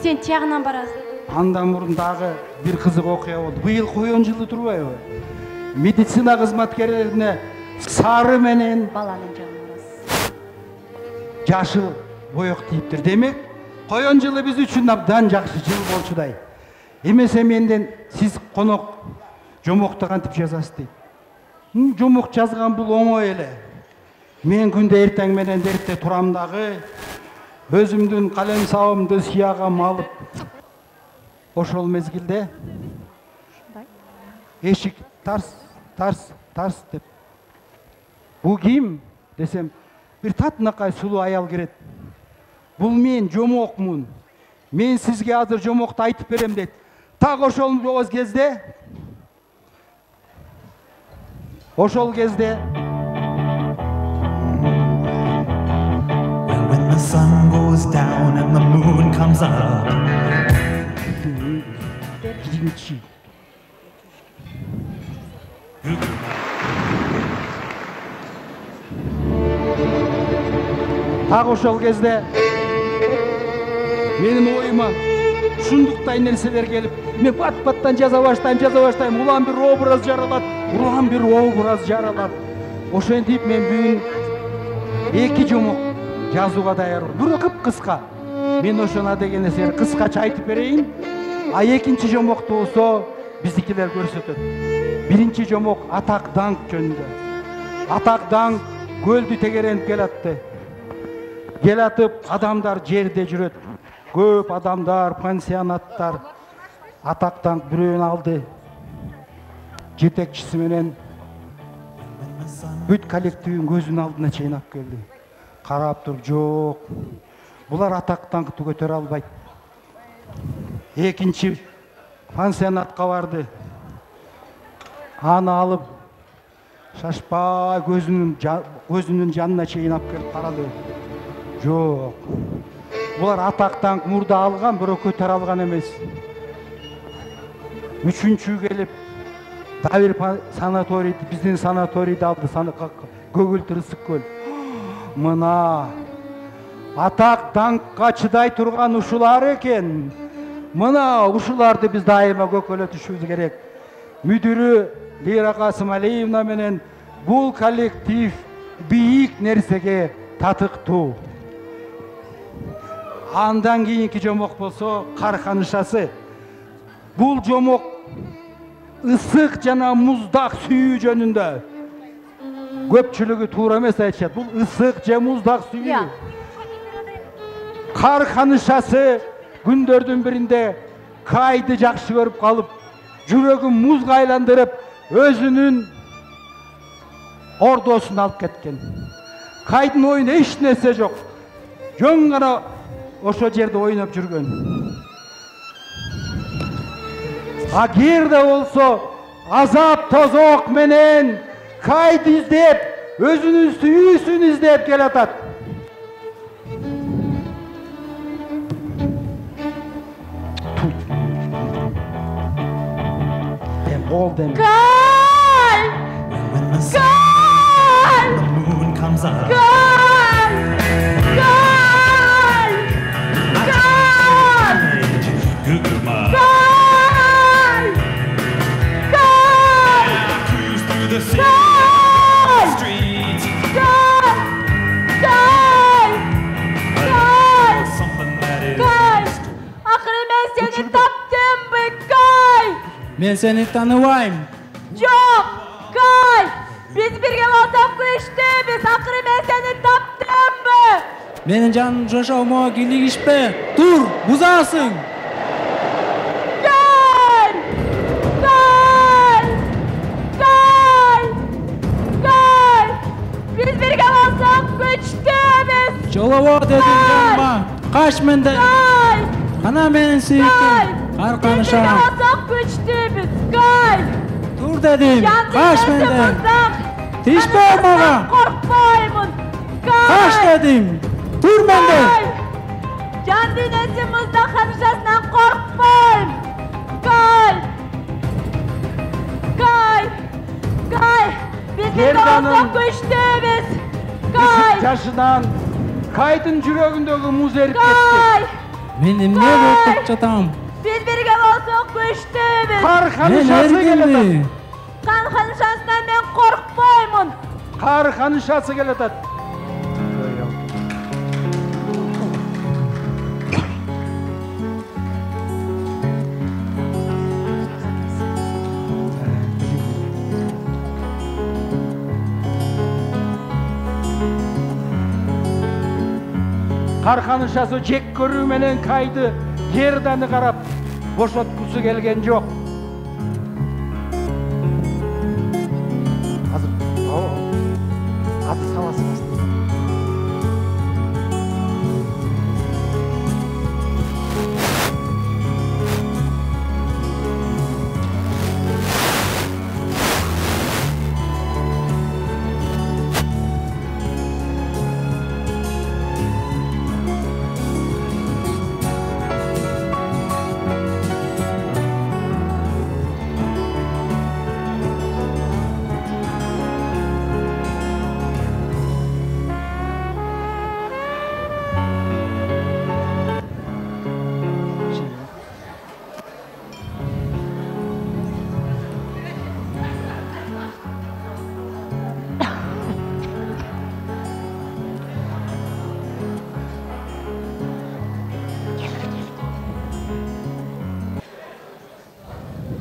Сен тиягынан барасың. Андан мурун дагы бир кызык окуя болду. Быйыл коен жылы турбайбы? Медицина кызматкерлерине сары менен баланын жаныбыз. Жашы боек тийиптир. Демек, коен жылы биз үчүн абдан жакшы жыл болчудай. Эмесе менден сиз конок жомокту кантип жазасыз дейт. Жомок жазган бул оңой эле. Мен күндө эртең менен эрте турам дагы өзүмдүн калем сабымды сыягам алып ошол мезгилде эшик тарс деп. Бул ким десем, бир татынакай сулуу аял кирет. Бул мен жомокмун. Мен сизге азыр жомокту айтып берем дейт. Так ошол кезде When the sun goes down and the moon comes up. Так ошол кезде менин оюма ушундуктай нерселер келип, мен бат-баттан жаза баштайм. Улам бир образ жаралат. Ошентип мен бүгүн 2 жомок жазууга даярмын. Бирөө кыска. Мен ошона деген нерсени кыскача айтып берейин. А экинчи жомокту болсо биздикилер көрсөтөт. Биринчи жомок атак даңк жөнүндө. Атак даңк көлдү тегеренип келатты. Келатып адамдар жерде жүрөт. Көп адамдар, пансионаттар. Атак даңк бирөөнү алды. Жетекчиси менен бүт коллективин көзүнүн алдына чейнап келди. Карап туруп, жок. Булар атак даңкты көтөрө албайт. Экинчи пансионатка барды. Аны алып шашпай көзүнүн жанына чейнап келип карады. Жок. Булар атак даңк мурда алган, бирок көтөрө алган эмес. Үчүнчү келип Тавир санаторий, биздин санаторийди алды, Көгүлтүр ысык көл. Мына атак даңкка чыдай турган ушулар экен. Мына ушуларды биз дайыма көкөлөтүшүбүз керек. Мүдүрү Лира Касымалиевна менен бул коллектив бийик нерсеге татыктуу. Андан кийинки жомок болсо Карканышасы. Бул жомок ысык жана муздак сүйүү жөнүндө. Көпчүлүгү туура эмес айтышат. Бул ысык же муздак сүйүү. Карканышасы күндөрдүн биринде Кайды жакшы көрүп калып, жүрөгүн музга айландырып, өзүнүн ордосун алып кеткен. Кайдын оюнда эч нерсе жок. Жөн гана ошо жерде ойноп жүргөн. А Герда болсо азап тозок менен Кайды издеп, өзүнүн сүйүүсүн издеп келатат. Golden. Guy! When the sun, the moon comes up. Guy! Guy! Guy! Guguma. Guy! Guy! Cruise through the city. Guy! Streets. Guy! Guy! Guy! Something that is. Guy! Akırı ben seni taptım be Guy! Men seni tanımayım. Yok! Kay! Biz birge olsak güçlüyüz. Akırı ben seni taptım mı? Menin canım joşavma giligişpe. Dur, buzasın. Kay! Kay! Kay! Kay! Biz birge olsak güçlüyüz. Çolova dedim canıma. Kaç menden. Kay! Ana menin sıyıktın. Biz birge olsak güçlüyüz. Kay! Dur dedim. Kaç menden. Tişpe olmağa. Korkmayın. Kaç dedim. Dur benden. Can dinlesimizde karışasından korkmayın. Kay! Kay! Kay! Biz bir olsak güçlüyüz. Kay! Yaşından Kaydın yüreğindeki muz erip Kay! gitti. Benim ne bozduk çatam? Biz birge olsak güçlüyüz. Karkanışası geldi. Karkanışasından ben korkmayın. Karkanışası geldi. Karkanışası jek көрүү менен Кайды Герданы карап бошоткусу келген жок. Азыр саласыңыз.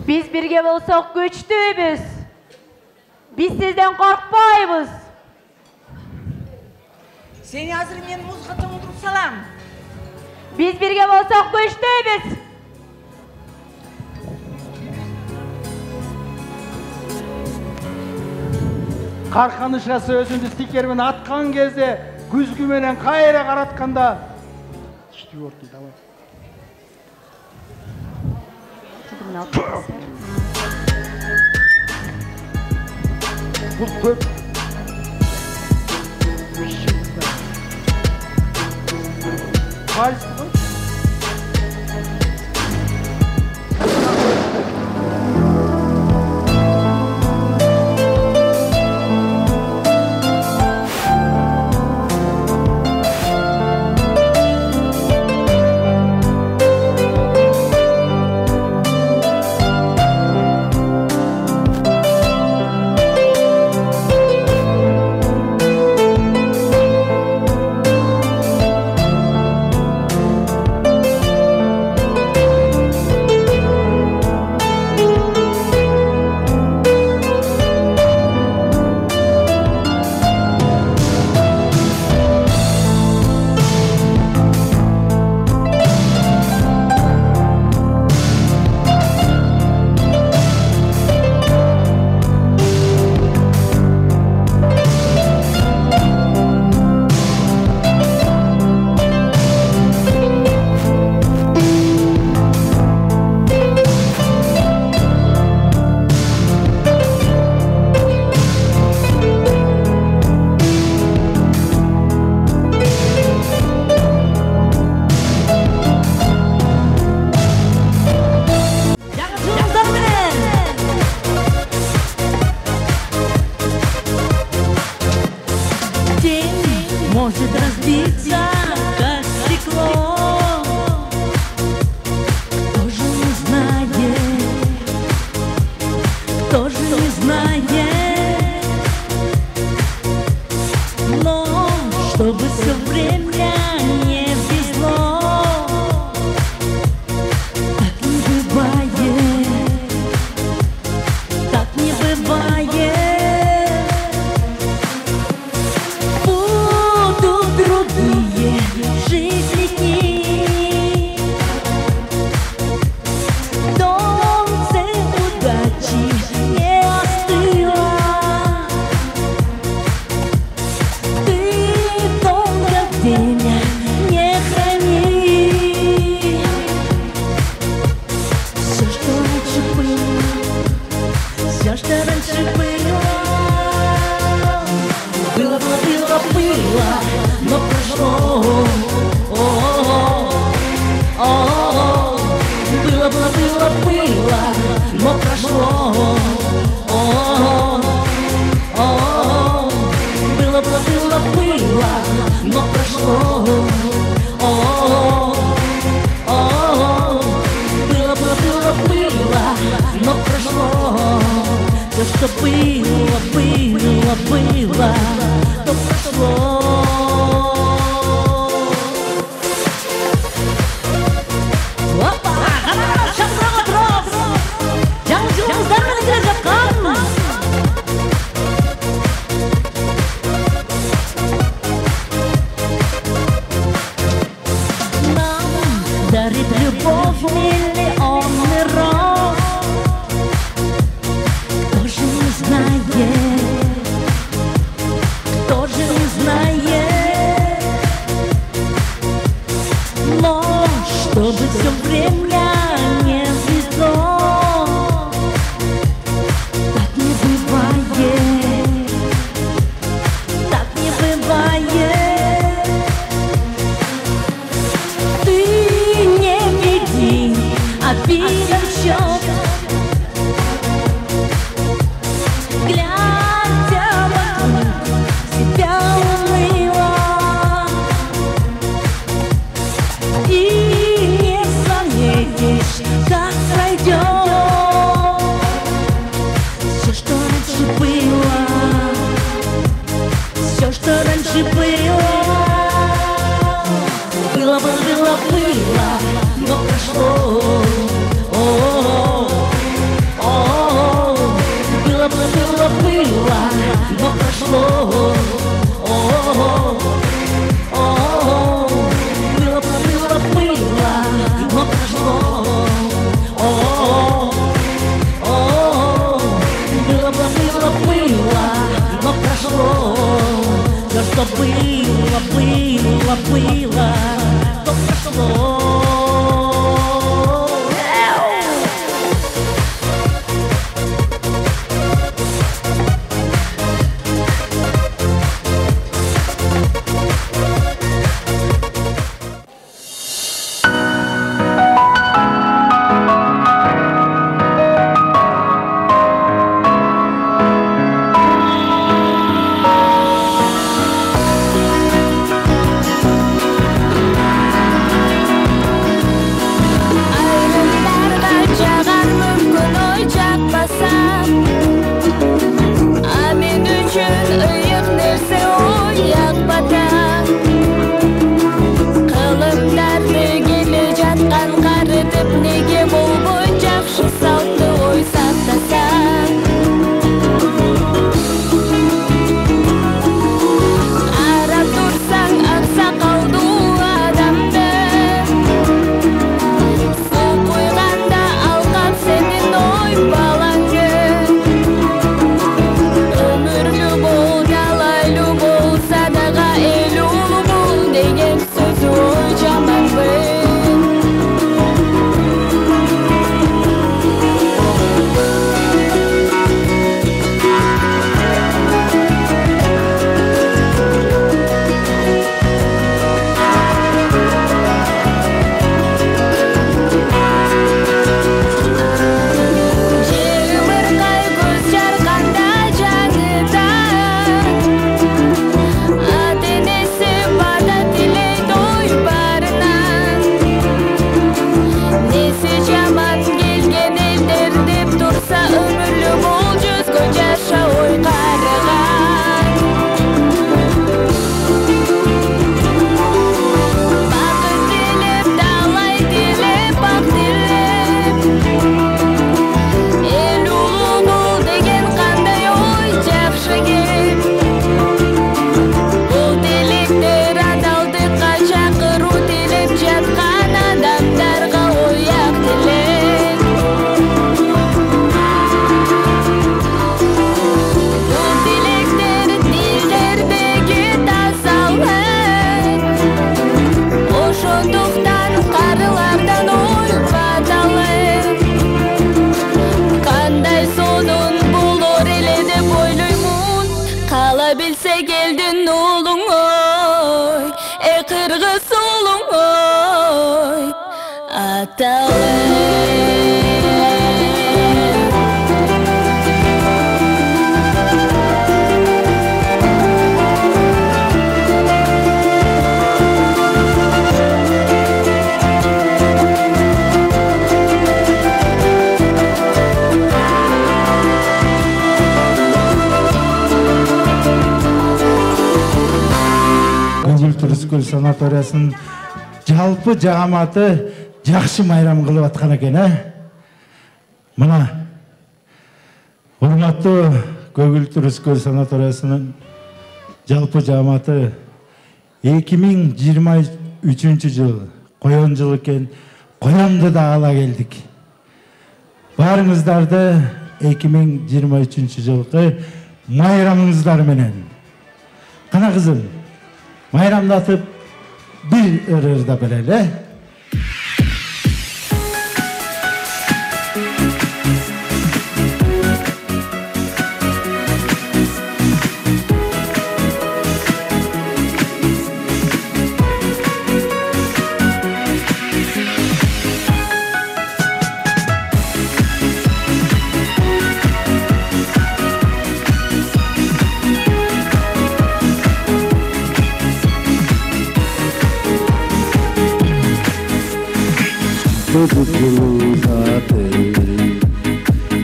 Biz birge olsak güçlüyüz. Biz sizden korkmayız. Seni hazır men muzgatı oturup salam. Biz birge olsak güçlüyüz. Karkanışасы өзүндү стикер менен аткан кезде күзгү менен кайра каратканда бул көп кайсы тоже не знает, но чтобы все время не везло, так не бывает, так не бывает. Будут другие жизни дни, солнце удачи не остыло, ты долго время не храни все, что раньше было, все, что раньше было. Было, но прошло. Было, но прошло. Было, но прошло. Было, но прошло. Все, что было, то прошло. Опа! Шапрам отрос! Жаңы жылыңыздармен келе жатқан! Нам дарит любовь миллион миров. Кто же не знает, кто же не знает, но чтобы все время не везло, так не бывает, так не бывает. Ты не веди обиден счет, глядя вокруг себя уныло, и не заметишь, как пройдет все, что раньше было, все, что раньше было. Было, но прошло. Было, но прошло. Но прошло. Было, но прошло. Все, что было, то прошло. Көз-көл санаториясынын жалпы жамааты жакшы майрам кылып аткан экен, Мына урматтуу Көз-көл санаториясынын жалпы жамааты 2023 жыл коён жыл экен, коёнду да ала келдик. Барыңыздарды 2023 жылкы майрамыңыздар менен. Кана кызым, майрамдатып bir ырырда берели.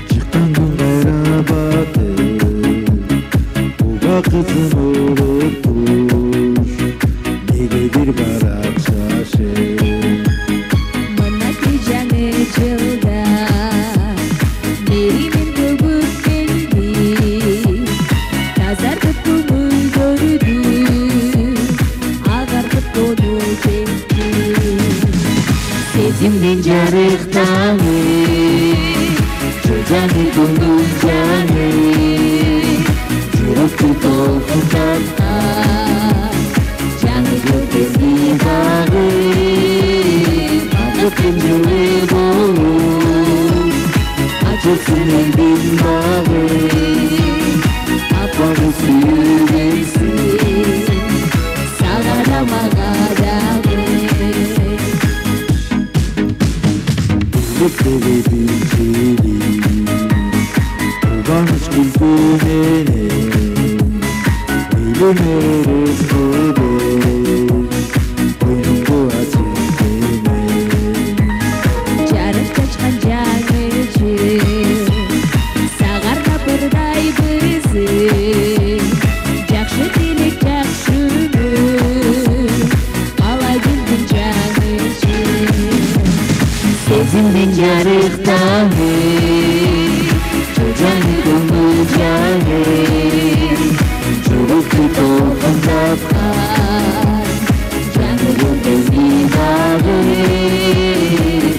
Çıkan gün gayra batı, Uga kızın unutmuş, Negedir barak şaşı. Mana geceni жылда, Nerimin көбүк келди, Тазартып көңүлдөрдү, Агартып көңүл кетти. Сезимдин жарыктаны, Жолжаны көңүл жаны, Жүрөктү толкундаткан, Жаңы көзү багы, Багыттын жылы болуп, Ачылсын элдин багы, Апаны сүйгөнсүн, Сага да мага дагы. Yükteli bilgili, Uganç kültürleri, Eyleme rızkıdır, Oyungu açık demek. Жарык чачкан жаңы жыл, Сагарда бырдай бызы, Жакшы тилек жакшы өмүр, Ала келдин жаңы жыл. Сезимдин жарыктаны, Жолжаны көңүл жаны, Жүрөктү толкундаткан, Жаңы көзү багы,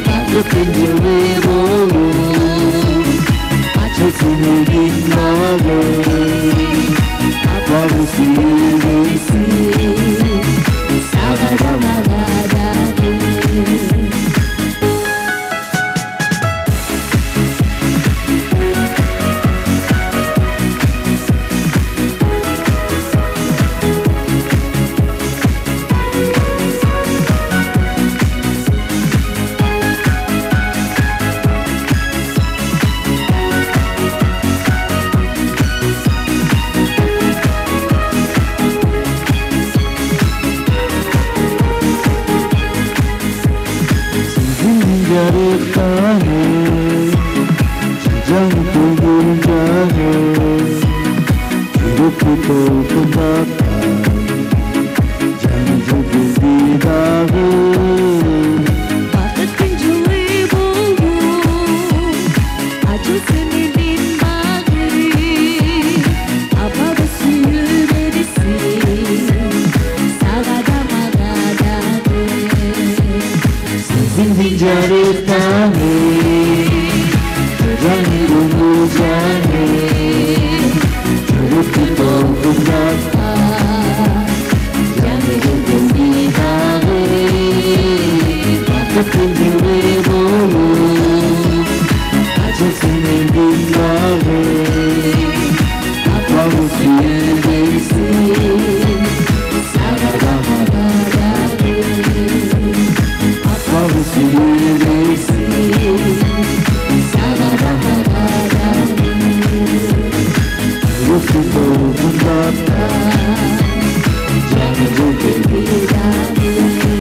Багыттын жылы болуп, Ачылсын элдин багы, Апаны сүйгөнсүн, Сага да мага дагы. Yarıktanı, Can koyun canı, Yürüp tolkundakan, Canı gözü dağı. Багыттын жылы болуп, Ачылсын элдин багы, Апаны сүйгөнсүн, Сага да мага дагы. Sizin bir carıktanı,